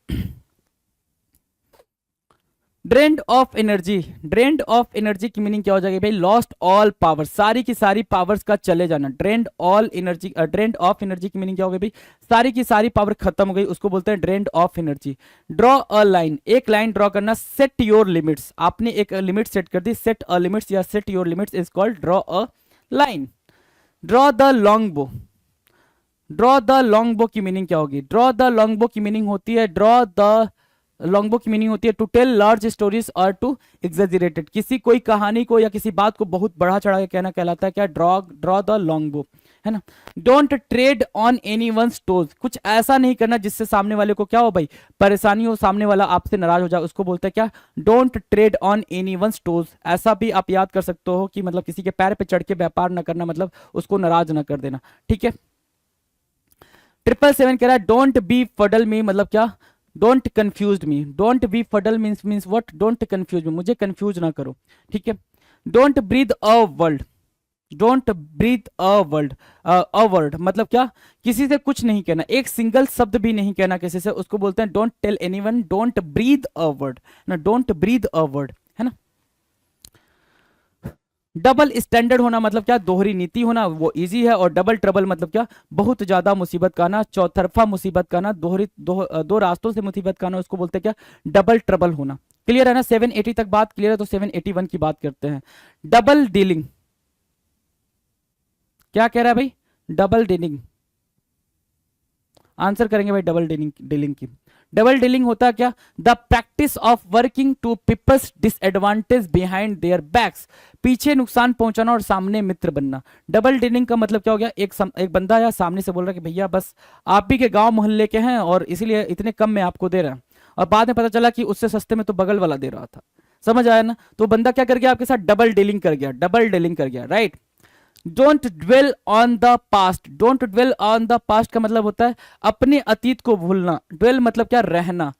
Drained of energy, drained of energy की मीनिंग क्या हो जाएगी भाई? लॉस्ट ऑल पावर, सारी की सारी पावर्स का चले जाना। Drained all energy, drained of energy की मीनिंग क्या होगी भाई? सारी की सारी पावर खत्म हो गई, उसको बोलते हैं drained of energy. Draw a line, एक लाइन ड्रॉ करना। सेट योर लिमिट्स, आपने एक लिमिट सेट कर दी, सेट अ लिमिट्स या set your limits is called draw a line. Draw the long bow, draw the long bow की meaning क्या होगी? Draw the long bow की मीनिंग होती है, ड्रॉ द लॉन्ग बो की मीनिंग होती है टू टेल लार्ज स्टोरीज और टू एग्जेजरेटेड, किसी कोई कहानी को या किसी बात को बहुत बढ़ा चढ़ा के कहना कहलाता है क्या? ड्रॉ द लॉन्ग बो, है ना? Don't tread on any one's toes, कुछ ऐसा नहीं करना जिससे सामने वाले को क्या हो भाई? परेशानी हो, सामने वाला आपसे नाराज हो जाए, उसको बोलते हैं क्या? Don't tread on any one's toes. ऐसा भी आप याद कर सकते हो कि मतलब किसी के पैर पे चढ़ के व्यापार ना करना, मतलब उसको नाराज ना कर देना, ठीक है? 777 कह रहा है डोंट बी फडल मी मतलब क्या? Don't confuse me, don't be fuddle means what? Don't confuse me, मुझे कंफ्यूज ना करो, ठीक है? Don't breathe a world, don't breathe a world, a word मतलब क्या? किसी से कुछ नहीं कहना, एक सिंगल शब्द भी नहीं कहना किसी से, उसको बोलते हैं don't tell anyone, don't breathe a word ना, डोंट ब्रीथ अ वर्ड, है ना? डबल स्टैंडर्ड होना मतलब क्या? दोहरी नीति होना, वो इजी है। और डबल ट्रबल मतलब क्या? बहुत ज्यादा मुसीबत का आना, चौतरफा मुसीबत का आना, दो रास्तों से मुसीबत का आना, उसको बोलते हैं क्या? डबल ट्रबल होना। क्लियर है ना? 780 तक बात क्लियर है, तो 781 की बात करते हैं। डबल डीलिंग, क्या कह रहा है भाई? डबल डीलिंग, आंसर करेंगे भाई डबल डीलिंग की। डबल डीलिंग होता है क्या? The practice of working to people's disadvantage behind their backs, पीछे नुकसान पहुंचाना और सामने मित्र बनना। डबल डीलिंग का मतलब क्या हो गया? एक बंदा या सामने से बोल रहा है कि भैया बस आप भी के गांव मोहल्ले के हैं और इसीलिए इतने कम में आपको दे रहा है, और बाद में पता चला कि उससे सस्ते में तो बगल वाला दे रहा था। समझ आया ना? तो बंदा क्या कर गया आपके साथ? डबल डीलिंग कर गया, डबल डीलिंग कर गया, right? Don't dwell on the past, don't dwell on the past का मतलब होता है अपने अतीत को भूलना। ड्वेल मतलब क्या? रहना,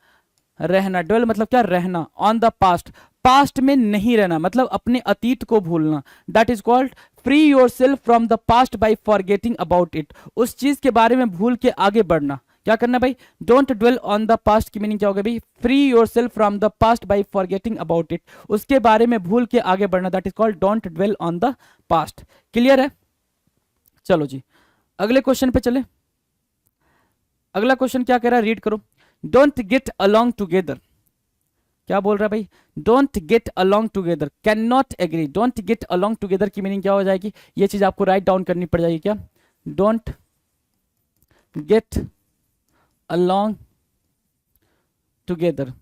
रहना। ड्वेल मतलब क्या, रहना। ऑन द पास्ट, पास्ट में नहीं रहना मतलब अपने अतीत को भूलना। That is called free yourself from the past by forgetting about it. उस चीज के बारे में भूल के आगे बढ़ना। क्या करना भाई, don't dwell on the past की मीनिंग क्या होगा भाई, free yourself from the past by forgetting about it. उसके बारे में भूल के आगे बढ़ना, that is called don't dwell on the past. Clear है? चलो जी अगले क्वेश्चन पे चले। अगला क्वेश्चन क्या कह रहा है, रीड करो। डोंट गेट अलोंग टुगेदर, क्या बोल रहा है भाई, don't get along together, can not agree. Don't get along together की मीनिंग क्या हो जाएगी, ये चीज आपको राइट डाउन करनी पड़ जाएगी। क्या, डोंट गेट अलोंग टुगेदर,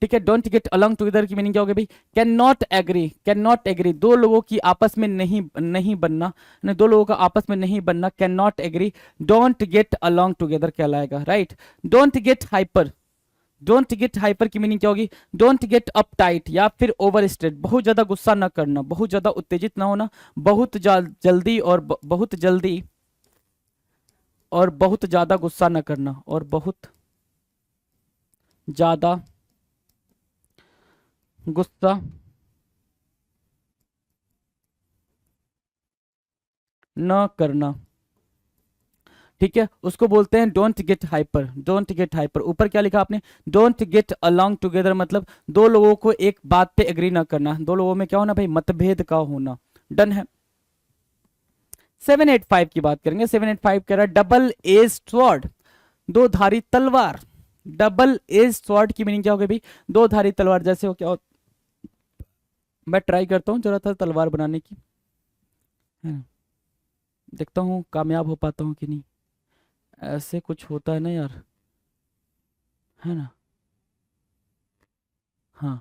ठीक है। डोंट गेट अलोंग टुगेदर की मीनिंग क्या होगी भाई, can not agree. Can not agree, दो लोगों की आपस में नहीं बनना, दो लोगों का आपस में नहीं बनना, can not agree, don't get along together कहलाएगा, right. Don't get hyper, don't get hyper की मीनिंग क्या होगी, डोंट गेट अपटाइट या फिर ओवर स्टेट, बहुत ज्यादा गुस्सा ना करना, बहुत ज्यादा उत्तेजित ना होना, बहुत जल्दी और बहुत जल्दी और बहुत ज्यादा गुस्सा ना करना, और बहुत ज्यादा गुस्सा न करना, ठीक है। उसको बोलते हैं don't get hyper, don't get hyper. ऊपर क्या लिखा आपने, डोंट गेट अलोंग टुगेदर मतलब दो लोगों को एक बात पे एग्री ना करना, दो लोगों में क्या होना भाई, मतभेद का होना। डन है। 785 की बात करेंगे। 785 कह रहा है डबल एज स्वॉर्ड, दो धारी तलवार। डबल एज स्वॉर्ड की मीनिंग क्या होगी भाई, दो धारी तलवार। जैसे हो क्या, मैं ट्राई करता हूँ जरा था तलवार बनाने की, है ना, देखता हूँ कामयाब हो पाता हूँ कि नहीं। ऐसे कुछ होता है ना यार, है ना, हाँ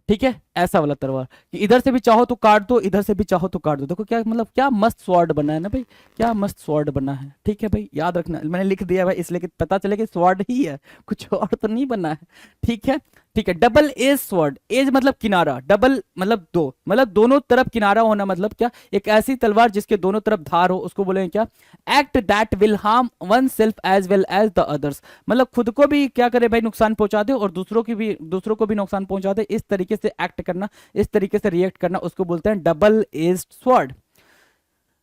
ठीक है। ऐसा वाला तलवार कि इधर से भी चाहो तो काट दो, इधर से भी चाहो तो काट दो। देखो क्या मतलब, क्या मस्त स्वॉर्ड बना है ना भाई, क्या मस्त स्वॉर्ड बना है। ठीक है भाई, याद रखना, मैंने लिख दिया भाई इसलिए कि पता चले कि स्वॉर्ड ही है, कुछ और तो नहीं बना है। ठीक है, ठीक है। डबल एज स्वॉर्ड, एज मतलब किनारा, डबल मतलब दो, मतलब दोनों तरफ किनारा होना, मतलब क्या, एक ऐसी तलवार जिसके दोनों तरफ धार हो, उसको बोलेंगे क्या, act that will harm oneself as well as the others. मतलब खुद को भी क्या करे भाई, नुकसान पहुंचा दे, और दूसरों को भी नुकसान पहुंचा दे, इस तरीके से एक्ट करना, इस तरीके से रिएक्ट करना, उसको बोलते हैं double edged sword.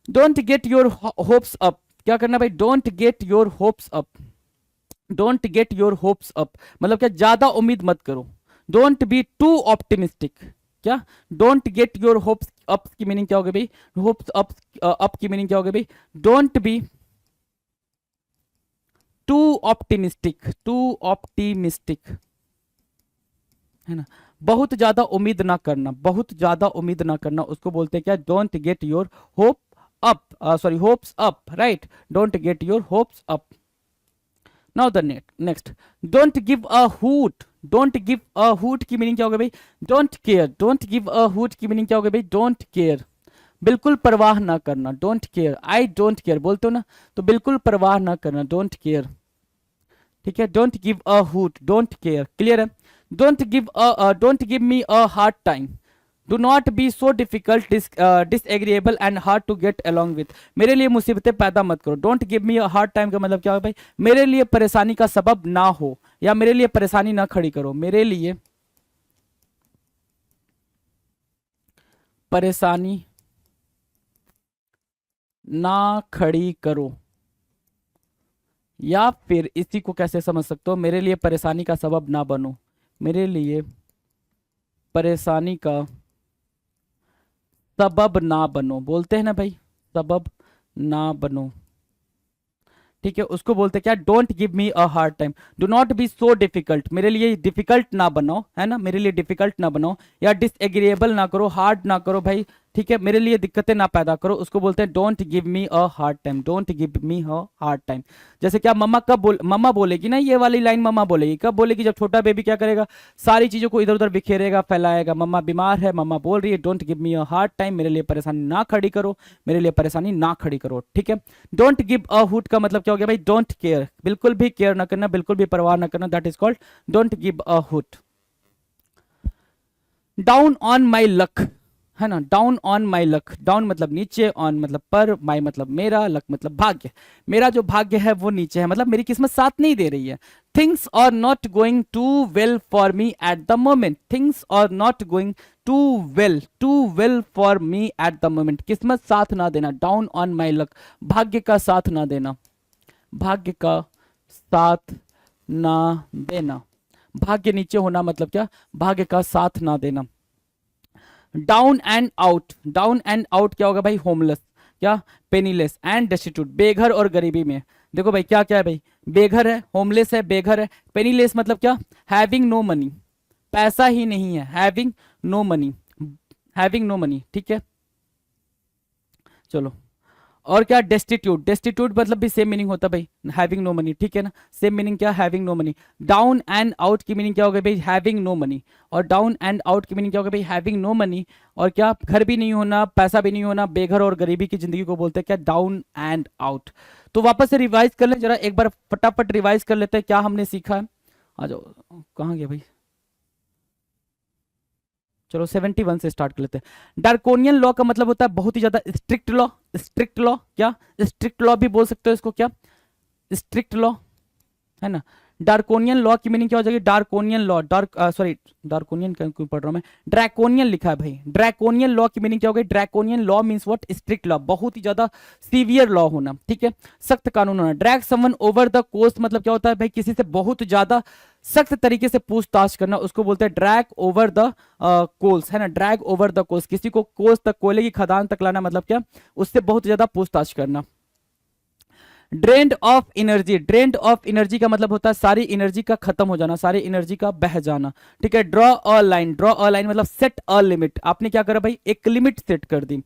Don't get your hopes up, क्या करना भाई, don't get your hopes up, don't get your hopes up मतलब क्या, ज्यादा उम्मीद मत करो। डोंट बी टू ऑप्टिमिस्टिक, क्या, don't get your hopes up की मीनिंग क्या होगी भाई, होप्स अप अप की मीनिंग क्या होगी भाई, don't B to optimistic, to optimistic, है ना, बहुत ज्यादा उम्मीद ना करना, बहुत ज्यादा उम्मीद ना करना, उसको बोलते हैं क्या, don't get your hope up, sorry hopes up, right, don't get your hopes up. Now the next, don't give a hoot, don't give a hoot की मीनिंग क्या होगा भाई, don't care, don't give a hoot की meaning क्या होगा भाई, don't care, बिल्कुल परवाह ना करना, don't care, I don't care बोलते हो ना, तो बिल्कुल परवाह ना करना, डोंट केयर, ठीक है। Don't give a hoot, don't care, clear है। Don't give me a hard time, do not be so difficult, disagreeable and hard to get along with, मेरे लिए मुसीबतें पैदा मत करो। Don't give me a hard time का मतलब क्या है भाई, मेरे लिए परेशानी का सबब ना हो, या मेरे लिए परेशानी ना खड़ी करो, मेरे लिए परेशानी ना खड़ी करो। या फिर इसी को कैसे समझ सकते हो, मेरे लिए परेशानी का सबब ना बनो, मेरे लिए परेशानी का सबब ना बनो, बोलते हैं ना भाई, सबब ना बनो, ठीक है। उसको बोलते हैं क्या, don't give me a hard time, do not be so difficult, मेरे लिए डिफिकल्ट ना बनाओ, है ना, मेरे लिए डिफिकल्ट ना बनाओ, या डिसएग्रीएबल ना करो, हार्ड ना करो भाई, ठीक है, मेरे लिए दिक्कतें ना पैदा करो, उसको बोलते हैं don't give me a hard time, don't give me a hard time. जैसे क्या, मम्मा बोलेगी ना, ये वाली लाइन मम्मा बोलेगी, कब बोलेगी, जब छोटा बेबी क्या करेगा, सारी चीजों को इधर उधर बिखेरेगा, फैलाएगा, मम्मा बीमार है, मम्मा बोल रही है, don't give me a hard time, मेरे लिए परेशानी ना खड़ी करो, मेरे लिए परेशानी ना खड़ी करो, ठीक है। डोंट गिव अ हुट का मतलब क्या हो गया भाई, डोंट केयर, बिल्कुल भी केयर ना करना, बिल्कुल भी परवाह ना करना, that is called don't give a hoot. Down on my luck, है ना। Down on my luck, down मतलब नीचे, ऑन मतलब पर, माई मतलब मेरा, लक मतलब भाग्य। मेरा जो भाग्य है वो नीचे है, मतलब मेरी किस्मत साथ नहीं दे रही है। Things are not going too well for me at the moment, things are not going too well for me at the moment, किस्मत साथ ना देना। डाउन ऑन माई लक, भाग्य का साथ ना देना, भाग्य का साथ ना देना। भाग्य नीचे होना मतलब क्या, भाग्य का साथ ना देना। Down and out, down and out क्या होगा भाई, होमलेस, क्या, पेनीलेस एंड डेस्टिट्यूट, बेघर और गरीबी में। देखो भाई क्या क्या है भाई, बेघर है, होमलेस है, बेघर है, पेनीलेस मतलब क्या, हैविंग नो मनी, पैसा ही नहीं है, having no money, having no money, ठीक है। चलो, और क्या, डेस्टिट्यूट, डेस्टिट्यूट मतलब भी सेम मीनिंग होता है भाई, हैविंग नो मनी, ठीक है ना, सेम मीनिंग क्या, having no money. Down and out की मीनिंग क्या होगा भाई, हैविंग नो मनी, और डाउन एंड आउट की मीनिंग क्या होगा भाई, हैविंग नो मनी। और क्या, घर भी नहीं होना, पैसा भी नहीं होना, बेघर और गरीबी की जिंदगी को बोलते हैं क्या, डाउन एंड आउट। तो वापस से रिवाइज कर लें जरा, एक बार फटाफट रिवाइज कर लेते हैं क्या हमने सीखा है। आ जाओ, कहाँ गया भाई, चलो 71 से स्टार्ट कर लेते हैं। डार्कोनियन लॉ का मतलब होता है बहुत ही ज्यादा स्ट्रिक्ट लॉ, स्ट्रिक्ट लॉ, क्या, स्ट्रिक्ट लॉ भी बोल सकते हो इसको, क्या, स्ट्रिक्ट लॉ, है ना। डार्कोनियन लॉ की मीनिंग क्या हो जाएगी, डार्कोनियन लॉ, सॉरी डार्कोनियन क्यों पढ़ रहा हूं मैं, ड्रैकोनियन लिखा है भाई। ड्रैकोनियन लॉ की मीनिंग क्या हो गई, draconian law means what, strict law, बहुत ही ज्यादा सीवियर लॉ होना, ठीक है, सख्त कानून होना। Drag someone over the coast मतलब क्या होता है भाई, किसी से बहुत ज्यादा सख्त तरीके से पूछताछ करना, उसको बोलते हैं ड्रैग ओवर द कोल्स, है ना, ड्रैग ओवर द कोल्स, किसी को कोस तक, कोयले की खदान तक लाना मतलब क्या, उससे बहुत ज्यादा पूछताछ करना। Drained of energy, drained of energy का मतलब होता है सारी एनर्जी का खत्म हो जाना, सारी एनर्जी का बह जाना, ठीक है। Draw a line, draw a line मतलब सेट अ लिमिट, आपने क्या करा भाई, एक लिमिट सेट कर दी।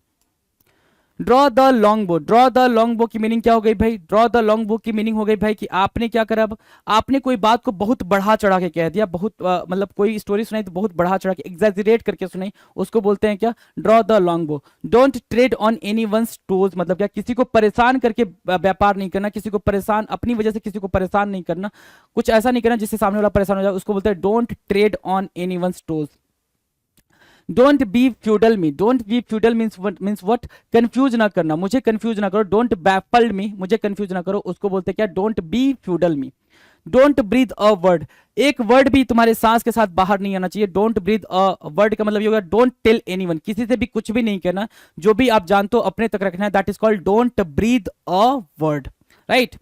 Draw the long bow, draw the long bow की मीनिंग क्या हो गई भाई, ड्रॉ द लॉन्ग बो की मीनिंग हो गई भाई कि आपने क्या करा, अब आपने कोई बात को बहुत बढ़ा चढ़ा के कह दिया, बहुत मतलब कोई स्टोरी सुनाई तो बहुत बढ़ा चढ़ा के एग्जैजरेट करके सुनाई, उसको बोलते हैं क्या, draw the long bow. Don't tread on any one's toes मतलब क्या, किसी को परेशान करके व्यापार नहीं करना, किसी को परेशान, अपनी वजह से किसी को परेशान नहीं करना, कुछ ऐसा नहीं करना जिससे सामने वाला परेशान हो जाए, उसको बोलते हैं don't tread on any one's toes. Don't B feudal me, don't B feudal means what, confuse ना करना, मुझे कंफ्यूज ना करो। डोंट बैफल्ड मी, मुझे कंफ्यूज ना करो, उसको बोलते हैं क्या, don't B feudal me. Don't breathe a word, एक वर्ड भी तुम्हारे सांस के साथ बाहर नहीं आना चाहिए। डोंट ब्रीथ अ वर्ड का मतलब ये होगा डोंट टेल एनीवन, किसी से भी कुछ भी नहीं कहना, जो भी आप जानते हो अपने तक रखना है, that is called don't breathe a word, right.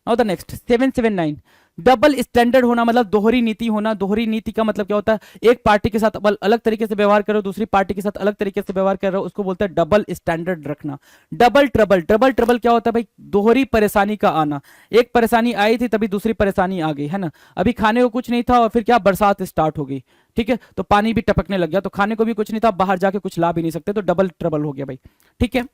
Now the next 779, double standard होना मतलब दोहरी नीति होना। दोहरी नीति का मतलब क्या होता है, एक पार्टी के साथ अलग तरीके से व्यवहार करो, दूसरी पार्टी के साथ अलग तरीके से व्यवहार कर रहे हो, उसको बोलते हैं डबल स्टैंडर्ड रखना। डबल ट्रबल, डबल ट्रबल क्या होता है भाई, दोहरी परेशानी का आना, एक परेशानी आई थी तभी दूसरी परेशानी आ गई, है ना। अभी खाने को कुछ नहीं था और फिर क्या, बरसात स्टार्ट हो गई, ठीक है, तो पानी भी टपकने लग गया, तो खाने को भी कुछ नहीं था, बाहर जाके कुछ ला भी नहीं सकते, तो डबल ट्रबल हो गया भाई, ठीक है।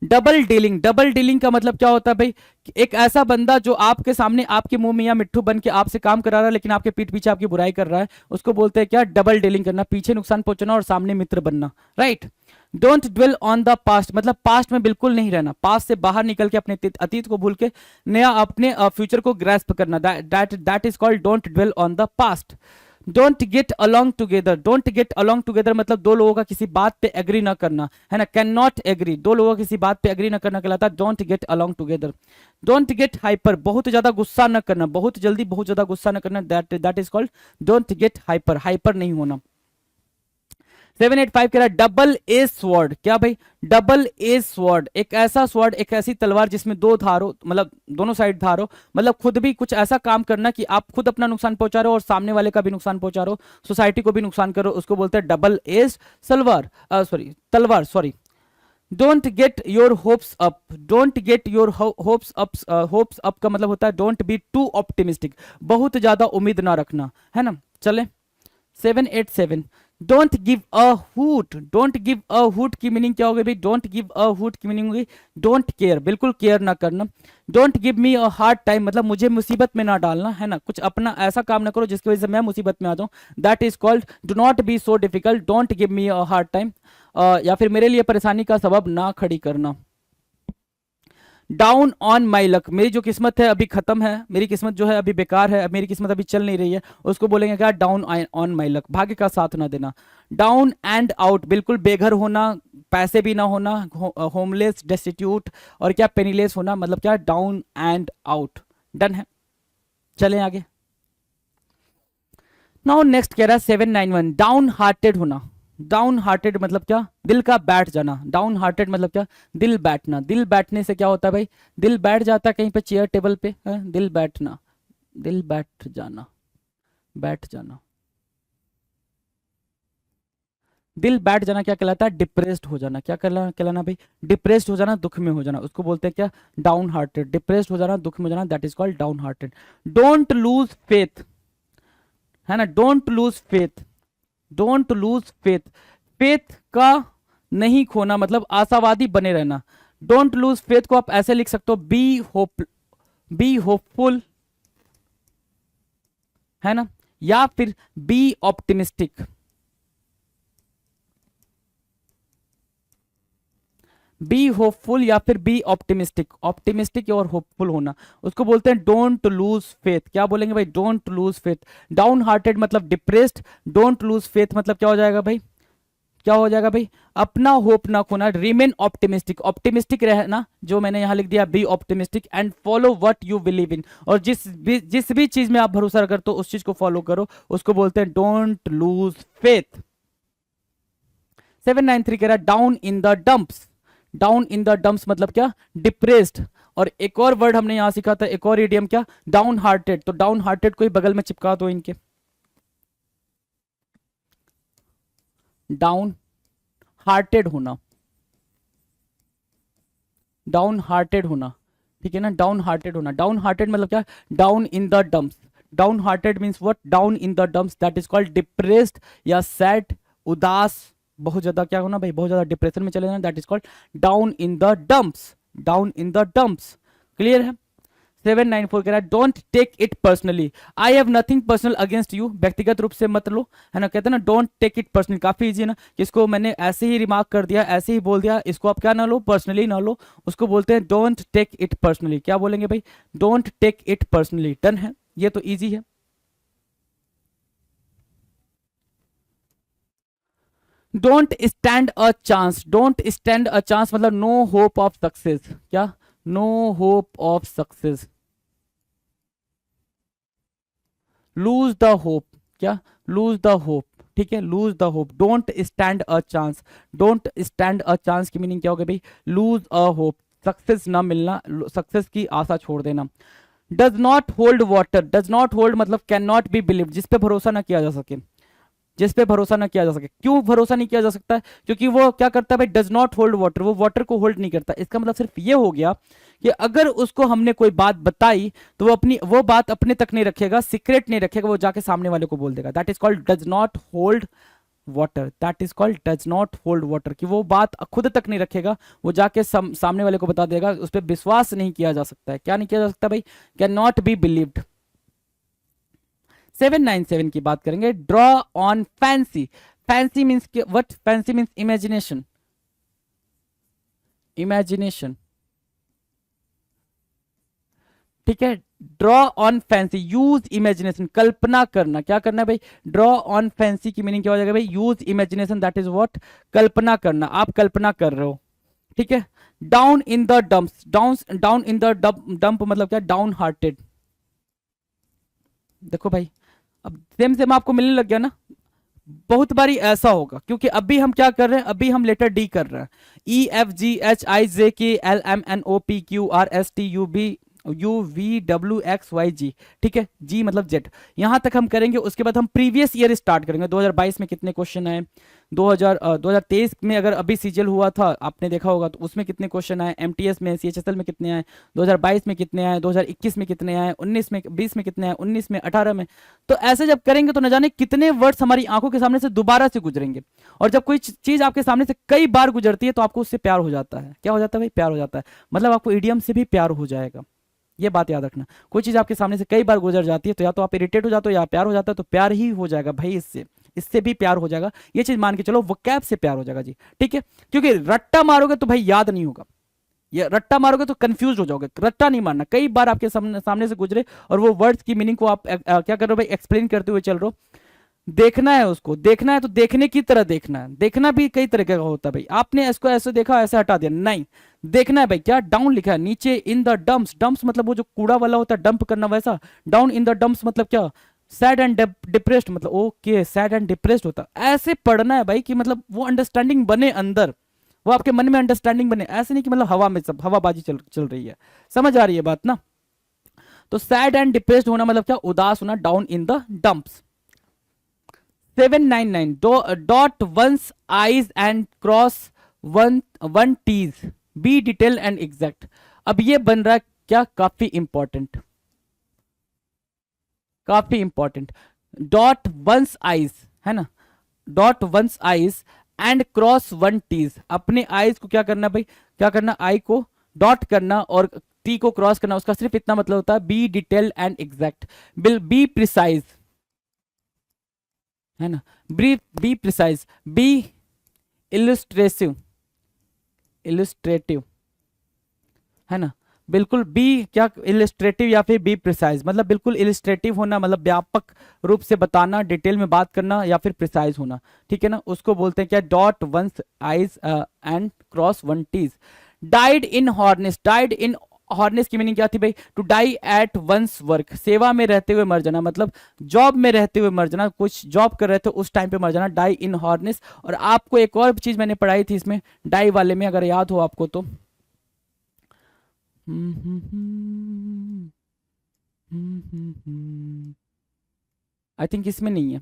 डबल डीलिंग, डबल डीलिंग का मतलब क्या होता है भाई, एक ऐसा बंदा जो आपके सामने आपके मुंह में या मिट्ठू बन के आपसे काम करा रहा है लेकिन आपके पीठ पीछे आपकी बुराई कर रहा है, उसको बोलते हैं क्या, डबल डीलिंग करना, पीछे नुकसान पहुंचाना और सामने मित्र बनना, right. Don't dwell on the past मतलब पास्ट में बिल्कुल नहीं रहना, पास्ट से बाहर निकल के अपने अतीत को भूल के नया अपने फ्यूचर को ग्रैस्प करना, that is called don't dwell on the past. Don't get along together, don't get along together मतलब दो लोगों का किसी बात पे एग्री ना करना, है ना, कैन नॉट एग्री, दो लोगों का किसी बात पे एग्री ना करना कहलाता है don't get along together. Don't get hyper, बहुत ज्यादा गुस्सा न करना, बहुत जल्दी बहुत ज्यादा गुस्सा न करना, that is called don't get hyper, hyper नहीं होना। 785 कह रहा है डबल एज स्वॉर्ड, क्या भाई, डबल एज स्वॉर्ड, एक ऐसा स्वॉर्ड, एक ऐसी तलवार जिसमें दो धार हो, मतलब दोनों साइड धार हो, मतलब खुद भी कुछ ऐसा काम करना कि आप खुद अपना नुकसान पहुंचा रहे हो और सामने वाले का भी नुकसान पहुंचा रहे हो, सोसाइटी को भी नुकसान करो, उसको बोलते हैं डबल एज सलवार, सॉरी तलवार, sorry. Don't get your hopes up, don't get your hopes up, hopes up का मतलब होता है डोंट बी टू ऑप्टिमिस्टिक, बहुत ज्यादा उम्मीद ना रखना, है ना। चले 787, don't give a hoot, don't give a hoot की मीनिंग क्या होगी भाई, डोंट गिव अ हुट की मीनिंग होगी डोंट केयर, बिल्कुल केयर ना करना। Don't give me a hard time मतलब मुझे मुसीबत में ना डालना, है ना, कुछ अपना ऐसा काम ना करो जिसकी वजह से मैं मुसीबत में आ जाऊं, that is called do not be so difficult, don't give me a hard time, या फिर मेरे लिए परेशानी का सबब ना खड़ी करना। डाउन ऑन माई लक, मेरी जो किस्मत है अभी खत्म है, मेरी किस्मत जो है अभी बेकार है, मेरी किस्मत अभी चल नहीं रही है, उसको बोलेंगे क्या? डाउन ऑन माई लक, भाग्य का साथ ना देना। डाउन एंड आउट, बिल्कुल बेघर होना, पैसे भी ना होना, होमलेस, डेस्टिट्यूट और क्या पेनीलेस होना, मतलब क्या? Down and out. डन है, चलें आगे। नाउ नेक्स्ट कह रहा है 791, डाउन हार्टेड होना। डाउन हार्टेड मतलब क्या? दिल का बैठ जाना। डाउन हार्टेड मतलब क्या? दिल बैठना। दिल बैठने से क्या होता है भाई? दिल बैठ जाता है कहीं पे, चेयर टेबल पे है? दिल बैठना, दिल बैठ जाना, बैठ जाना। दिल बैठ जाना क्या कहलाता है? डिप्रेस्ड हो जाना। क्या कहलाना भाई? डिप्रेस्ड हो जाना, दुख में हो जाना, उसको बोलते हैं क्या? Down hearted. डिप्रेस्ड हो जाना, दुख में हो जाना, that is called down hearted. Don't lose faith, है ना? Don't lose faith, don't lose faith, faith का नहीं खोना मतलब आशावादी बने रहना। डोंट लूज फेथ को आप ऐसे लिख सकते हो, बी होपफुल, है ना? या फिर बी ऑप्टिमिस्टिक। बी होपफुल या फिर बी ऑप्टिमिस्टिक। ऑप्टिमिस्टिक और होपफुल होना, उसको बोलते हैं डोंट लूज फेथ। क्या बोलेंगे भाई? Don't lose faith. Down hearted मतलब डिप्रेस्ड, डोंट लूज फेथ मतलब क्या हो जाएगा भाई? क्या हो जाएगा भाई? अपना होप ना खोना, रिमेन ऑप्टिमिस्टिक। ऑप्टिमिस्टिक रहना, जो मैंने यहां लिख दिया, be optimistic and follow what you believe in. और जिस भी चीज में आप भरोसा करते हो उस चीज को फॉलो करो, उसको बोलते हैं डोंट लूज फेथ। 793 कह रहा है down in the dumps. Down in the dumps मतलब क्या? डिप्रेस्ड। और एक और वर्ड हमने यहां सीखा था, एक और इडियम, क्या? Down hearted. तो डाउन हार्टेड को ही बगल में चिपका दो इनके, डाउन हार्टेड होना, डाउन हार्टेड होना, ठीक है ना? डाउन हार्टेड होना। डाउन हार्टेड मतलब क्या? Down in the dumps. Down hearted means what? Down in the dumps, that is called depressed या सैड, उदास, बहुत ज्यादा क्या होना भाई? बहुत ज्यादा डिप्रेशन में चले जाना, that is called down in the dumps. Down in the dumps, clear है? 794 कह रहा है don't take it personally, I have nothing personal against you, व्यक्तिगत रूप से मत लो, है ना? कहते हैं ना डोंट टेक इट पर्सनली, काफी इजी है ना, कि इसको मैंने ऐसे ही रिमार्क कर दिया, ऐसे ही बोल दिया, इसको आप क्या ना लो? पर्सनली ना लो, उसको बोलते हैं डोंट टेक इट पर्सनली। क्या बोलेंगे भाई? Don't take it personally. Done है, ये तो इजी है। Don't stand a chance. Don't stand a chance मतलब नो होप ऑफ सक्सेस। क्या? No hope of success. Lose the hope. क्या? लूज द होप, ठीक है? Lose the hope. Don't stand a chance. Don't stand a chance की meaning क्या होगा भाई? Lose a hope, success ना मिलना, सक्सेस की आशा छोड़ देना। Does not hold water. Does not hold मतलब कैन नॉट बी बिलीव, जिस पे भरोसा ना किया जा सके, जिस पे भरोसा ना किया जा सके। क्यों भरोसा नहीं किया जा सकता है? क्योंकि वो क्या करता है भाई? डज नॉट होल्ड वाटर, वो वाटर को होल्ड नहीं करता। इसका मतलब सिर्फ ये हो गया कि अगर उसको हमने कोई बात बताई तो वो बात अपने तक नहीं रखेगा, सीक्रेट नहीं रखेगा, वो जाके सामने वाले को बोल देगा। That is called does not hold water. That is called does not hold water, कि वो बात खुद तक नहीं रखेगा, वो जाके सामने वाले को बता देगा। उस पर विश्वास नहीं किया जा सकता है। क्या नहीं किया जा सकता भाई? Can not be believed. 797 की बात करेंगे, draw on fancy. Fancy means what? Fancy means imagination, imagination, ठीक है? Draw on fancy, use imagination, कल्पना करना। क्या करना है भाई? ड्रॉ ऑन फैंसी की मीनिंग क्या हो जाएगा भाई? Use imagination, that is what? कल्पना करना, आप कल्पना कर रहे हो, ठीक है? Down in the dumps. Down in the dump मतलब क्या? Downhearted. देखो भाई, अब सेम सेम आपको मिलने लग गया ना? बहुत बारी ऐसा होगा, क्योंकि अभी हम क्या कर रहे हैं? अभी हम लेटर डी कर रहे हैं। E F G H I J K L M N O P Q R S T U B U V W X Y Z, ठीक है? जी मतलब जेड, यहां तक हम करेंगे। उसके बाद हम प्रीवियस ईयर स्टार्ट करेंगे। 2022 में कितने क्वेश्चन आए, 2023 में अगर अभी सीजीएल हुआ था आपने देखा होगा, तो उसमें कितने क्वेश्चन आए, एमटीएस में, सीएचएसएल में कितने आए, 2022 में कितने आए, 2021 में कितने आए, 19 में, 20 में कितने आए, 19 में, 18 में। तो ऐसे जब करेंगे तो न जाने कितने वर्ड्स हमारी आंखों के सामने से दोबारा से गुजरेंगे। और जब कोई चीज आपके सामने से कई बार गुजरती है तो आपको उससे प्यार हो जाता है। क्या हो जाता है भाई? प्यार हो जाता है। मतलब आपको इडियम से भी प्यार हो जाएगा। ये बात याद रखना, कोई चीज आपके सामने से कई बार गुजर जाती है तो या तो आप इरिटेट हो जाते हो या प्यार हो जाता है, तो प्यार ही हो जाएगा भाई। इससे भी प्यार हो जाएगा, ये चीज मान के चलो। वोकैब से प्यार हो जाएगा जी, ठीक है? क्योंकि रट्टा मारोगे तो भाई याद नहीं होगा, ये रट्टा मारोगे तो कंफ्यूज हो जाओगे, रट्टा नहीं मारना। कई बार आपके सामने से गुजरे और वो वर्ड्स की मीनिंग को आप क्या कर रहे हो भाई, एक्सप्लेन करते हुए चल रहे हो। देखना है उसको, देखना है तो देखने की तरह देखना है। देखना भी कई तरह का होता है भाई, आपने इसको ऐसे देखा ऐसे हटा दिया, नहीं। देखना है भाई, क्या डाउन लिखा है नीचे, इन द डंप्स। डंप्स मतलब वो जो कूड़ा वाला होता है, डंप करना वैसा। डाउन इन द डंप्स मतलब क्या, सैड एंड डिप्रेस्ड, मतलब ओके सैड एंड डिप्रेस्ड होता है। ऐसे पढ़ना है भाई कि मतलब वो अंडरस्टैंडिंग बने अंदर, वो आपके मन में अंडरस्टैंडिंग बने। ऐसे नहीं कि मतलब हवा में सब हवाबाजी चल रही है। समझ आ रही है बात ना। तो सैड एंड डिप्रेस्ड होना मतलब क्या, उदास होना, down in the dumps. 799 dot one's i's and cross one t's, be detail and exact. अब ये बन रहा है क्या, काफी इंपॉर्टेंट, काफी इंपॉर्टेंट। डॉट वंस आईज है ना, dot one's i's and cross one t's. अपने आईज को क्या करना भाई, क्या करना, आई को डॉट करना और टी को क्रॉस करना। उसका सिर्फ इतना मतलब होता है, be detail and exact, will be precise है ना, be precise, be illustrative, illustrative है ना, बिल्कुल बी क्या इलस्ट्रेटिव या फिर बी प्रिसाइज, मतलब बिल्कुल इलस्ट्रेटिव होना, मतलब व्यापक रूप से बताना, डिटेल में बात करना, या फिर प्रिसाइज होना, ठीक है ना। उसको बोलते हैं क्या, dot one's i's and cross one t's. Died in harness, died in harness की मीनिंग क्या थी भाई, to die at one's work, सेवा में रहते हुए मर जाना, मतलब जॉब में रहते हुए मर जाना, कुछ जॉब कर रहे थे उस टाइम पे मर जाना, डाई इन हॉर्नेस। और आपको एक और चीज मैंने पढ़ाई थी इसमें डाई वाले में, अगर याद हो आपको तो, आई थिंक इसमें नहीं है,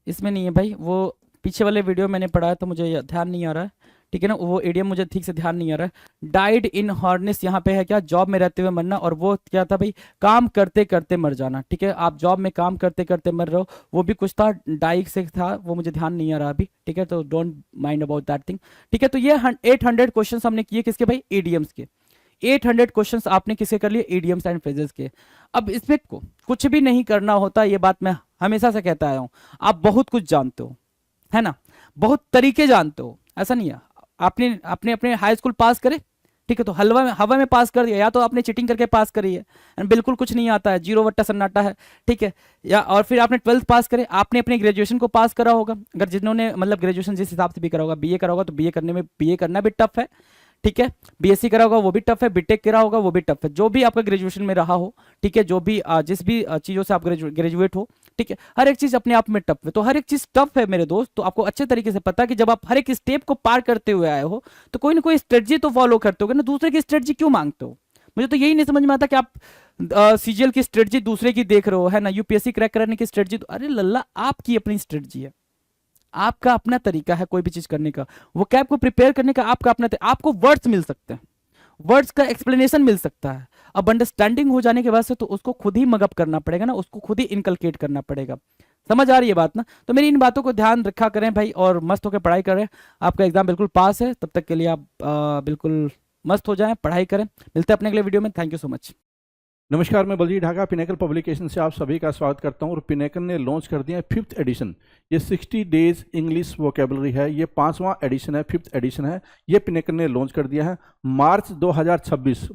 इसमें नहीं है भाई, वो पीछे वाले वीडियो मैंने पढ़ा है तो मुझे ध्यान नहीं आ रहा है, ठीक है ना, वो एडियम मुझे ठीक से ध्यान नहीं आ रहा है। डाइड इन हॉर्नेस यहाँ पे है क्या, जॉब में रहते हुए मरना, और वो क्या था भाई, काम करते करते मर जाना, ठीक है। आप जॉब में काम करते करते मर रहे हो, वो भी कुछ था डाई से था, वो मुझे ध्यान नहीं आ रहा अभी, ठीक है, तो don't mind about that thing, ठीक है। तो ये 800 क्वेश्चन हमने किए किसके भाई, एडियम्स के। 800 क्वेश्चंस आपने किसे कर लिए, इडियम्स एंड फ्रेजेस के। अब इसमें कुछ भी नहीं करना होता, ये बात मैं हमेशा से कहता आया हूं। आप बहुत कुछ जानते हो, है ना, बहुत तरीके जानते हो, ऐसा नहीं है। आपने अपने अपने हाई स्कूल पास करे, ठीक है, तो हवा में पास कर दिया, या तो आपने चीटिंग करके पास करी है, बिल्कुल कुछ नहीं आता है, जीरो वट्टा सन्नाटा है, ठीक है, या और फिर आपने 12th पास करे, आपने अपने ग्रेजुएशन को पास करा होगा, अगर जिन्होंने मतलब ग्रेजुएशन जिस हिसाब से भी करा होगा, बीए करा होगा, तो बीए करने में बीए करना भी टफ है, ठीक है, बीएससी करा होगा वो भी टफ है, बीटेक करा होगा वो भी टफ है, जो भी आपका ग्रेजुएशन में रहा हो, ठीक है, जो भी जिस भी चीज़ों से आप ग्रेजुएट हो, ठीक है, हर एक चीज़ अपने आप में टफ है। तो हर एक चीज़ टफ है मेरे दोस्त, तो आपको अच्छे तरीके से पता है कि जब आप हर एक स्टेप को पार करते हुए आए हो, तो कोई ना कोई स्ट्रेटजी तो फॉलो करते हो ना, दूसरे की स्ट्रेटजी क्यों मांगते हो। मुझे तो यही नहीं समझ में आता कि आप सीजीएल की स्ट्रेटजी दूसरे की देख रहे हो, है ना, यूपीएससी क्रैक करने की स्ट्रेटजी, अरे लल्ला आपकी अपनी स्ट्रेटजी है, आपका अपना तरीका है कोई भी चीज करने का, वो कैब को प्रिपेयर करने का आपका अपना आपको वर्ड्स मिल सकते हैं, वर्ड्स का एक्सप्लेनेशन मिल सकता है। अब अंडरस्टैंडिंग हो जाने के बाद से तो उसको खुद ही मगअप करना पड़ेगा ना, उसको खुद ही इनकलकेट करना पड़ेगा। समझ आ रही है बात ना। तो मेरी इन बातों को ध्यान रखा करें भाई, और मस्त होकर पढ़ाई करें। आपका एग्जाम बिल्कुल पास है, तब तक के लिए आप बिल्कुल मस्त हो जाएं, पढ़ाई करें। मिलते हैं अपने अगले वीडियो में। Thank you so much. नमस्कार, मैं बलजीत ढाका पिनेकल पब्लिकेशन से आप सभी का स्वागत करता हूं। और पिनेकल ने लॉन्च कर दिया है 5th एडिशन। ये 60 डेज इंग्लिश वोकेबलरी है, ये 5वां एडिशन है, 5th एडिशन है। ये पिनेकल ने लॉन्च कर दिया है। मार्च 2026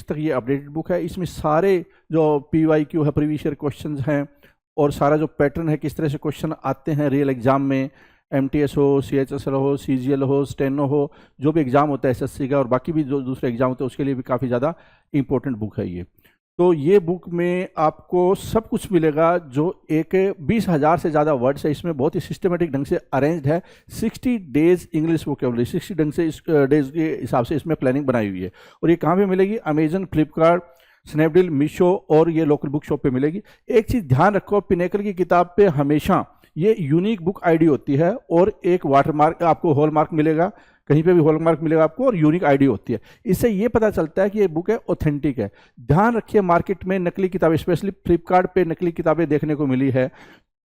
तक ये अपडेटेड बुक है। इसमें सारे जो PYQ है, प्रीवियस ईयर क्वेश्चन हैं, और सारा जो पैटर्न है, किस तरह से क्वेश्चन आते हैं रियल एग्जाम में, MTS हो, CHSL हो, CGL हो, स्टेनो हो, जो भी एग्ज़ाम होता है SSC का और बाकी भी जो दूसरे एग्ज़ाम होते हैं उसके लिए भी काफ़ी ज़्यादा इंपॉर्टेंट बुक है ये। तो ये बुक में आपको सब कुछ मिलेगा, जो एक 20,000 से ज़्यादा वर्ड्स है इसमें, बहुत ही सिस्टमेटिक ढंग से अरेंज्ड है। 60 डेज इंग्लिश वोकेबलरी, 60 ढंग से डेज के हिसाब से इसमें प्लानिंग बनाई हुई है। और ये कहाँ पे मिलेगी, अमेजन, फ्लिपकार्ट, स्नैपडील, मीशो और ये लोकल बुक शॉप पे मिलेगी। एक चीज़ ध्यान रखो, पिनेकल की किताब पे हमेशा ये यूनिक बुक आईडी होती है, और एक वाटरमार्क, आपको हॉलमार्क मिलेगा, कहीं पे भी हॉलमार्क मिलेगा आपको, और यूनिक आईडी होती है। इससे ये पता चलता है कि ये बुक है ऑथेंटिक है। ध्यान रखिए, मार्केट में नकली किताबें, स्पेशली फ्लिपकार्ट पे नकली किताबें देखने को मिली है,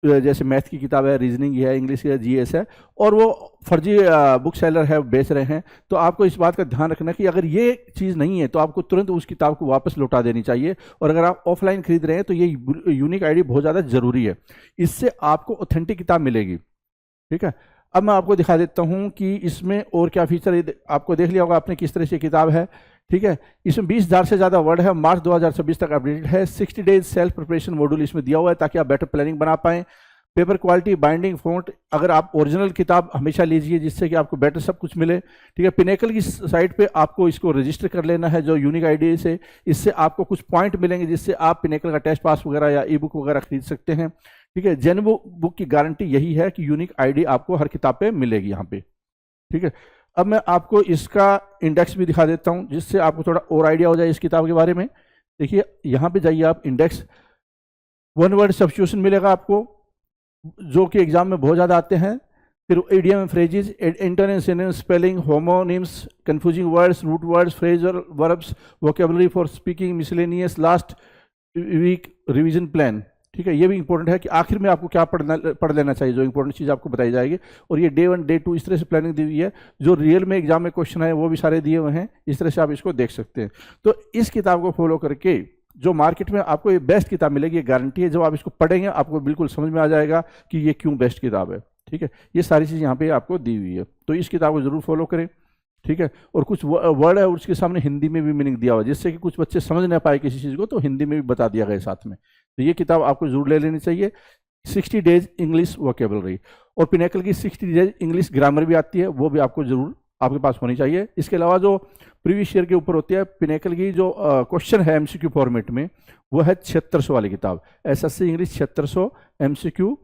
जैसे मैथ की किताब है, रीजनिंग है, इंग्लिश है, GS है, और वो फर्जी बुक सेलर है बेच रहे हैं। तो आपको इस बात का ध्यान रखना कि अगर ये चीज़ नहीं है तो आपको तुरंत उस किताब को वापस लौटा देनी चाहिए। और अगर आप ऑफलाइन खरीद रहे हैं तो ये यूनिक आईडी बहुत ज़्यादा ज़रूरी है, इससे आपको ऑथेंटिक किताब मिलेगी, ठीक है। अब मैं आपको दिखा देता हूँ कि इसमें और क्या फीचर है। आपको देख लिया होगा आपने किस तरह से किताब है, ठीक है। इसमें 20,000 से ज़्यादा वर्ड है, मार्च 2026 तक अपडेटेड है। 60 डेज सेल्फ प्रिपरेशन मॉड्यूल इसमें दिया हुआ है ताकि आप बेटर प्लानिंग बना पाएँ। पेपर क्वालिटी, बाइंडिंग, फ़ॉन्ट, अगर आप ओरिजिनल किताब हमेशा लीजिए जिससे कि आपको बेटर सब कुछ मिले, ठीक है। पिनेकल की साइट पे आपको इसको रजिस्टर कर लेना है जो यूनिक आईडी से, इससे आपको कुछ पॉइंट मिलेंगे जिससे आप पिनेकल का टेस्ट पास वगैरह या ई बुक वगैरह खरीद सकते हैं, ठीक है। जेन्युइन बुक की गारंटी यही है कि यूनिक आईडी आपको हर किताब पे मिलेगी यहाँ पे, ठीक है। अब मैं आपको इसका इंडेक्स भी दिखा देता हूँ जिससे आपको थोड़ा और आइडिया हो जाए इस किताब के बारे में। देखिए यहाँ पे जाइए आप, इंडेक्स, वन वर्ड सब्स्टिट्यूशन मिलेगा आपको जो कि एग्जाम में बहुत ज़्यादा आते हैं। फिर idiom and phrases, internet synonyms, spelling, homonyms, confusing words, root words, phrasal verbs, vocabulary for speaking, miscellaneous, last week revision plan, ठीक है। ये भी इंपॉर्टेंट है कि आखिर में आपको क्या पढ़ लेना चाहिए, जो इंपॉर्टेंट चीज़ आपको बताई जाएगी। और ये डे 1 डे 2 इस तरह से प्लानिंग दी हुई है, जो रियल में एग्जाम में क्वेश्चन है वो भी सारे दिए हुए हैं, इस तरह से आप इसको देख सकते हैं। तो इस किताब को फॉलो करके जो मार्केट में आपको ये बेस्ट किताब मिलेगी, ये गारंटी है। जब आप इसको पढ़ेंगे आपको बिल्कुल समझ में आ जाएगा कि ये क्यों बेस्ट किताब है, ठीक है। ये सारी चीज़ यहाँ पे आपको दी हुई है, तो इस किताब को जरूर फॉलो करें, ठीक है। और कुछ वर्ड है उसके सामने हिंदी में भी मीनिंग दिया हुआ है जिससे कि कुछ बच्चे समझ ना पाए किसी चीज़ को, तो हिंदी में भी बता दिया गया साथ में। तो ये किताब आपको जरूर ले लेनी चाहिए। 60 डेज इंग्लिश वोकेबलरी, और पिनेकल की 60 डेज इंग्लिश ग्रामर भी आती है, वो भी आपको जरूर आपके पास होनी चाहिए। इसके अलावा जो प्रीवियस ईयर के ऊपर होती है पिनेकल की जो क्वेश्चन है एमसीक्यू फॉर्मेट में, वो है 7600 वाली किताब, एसएससी इंग्लिश 7600 एमसीक्यू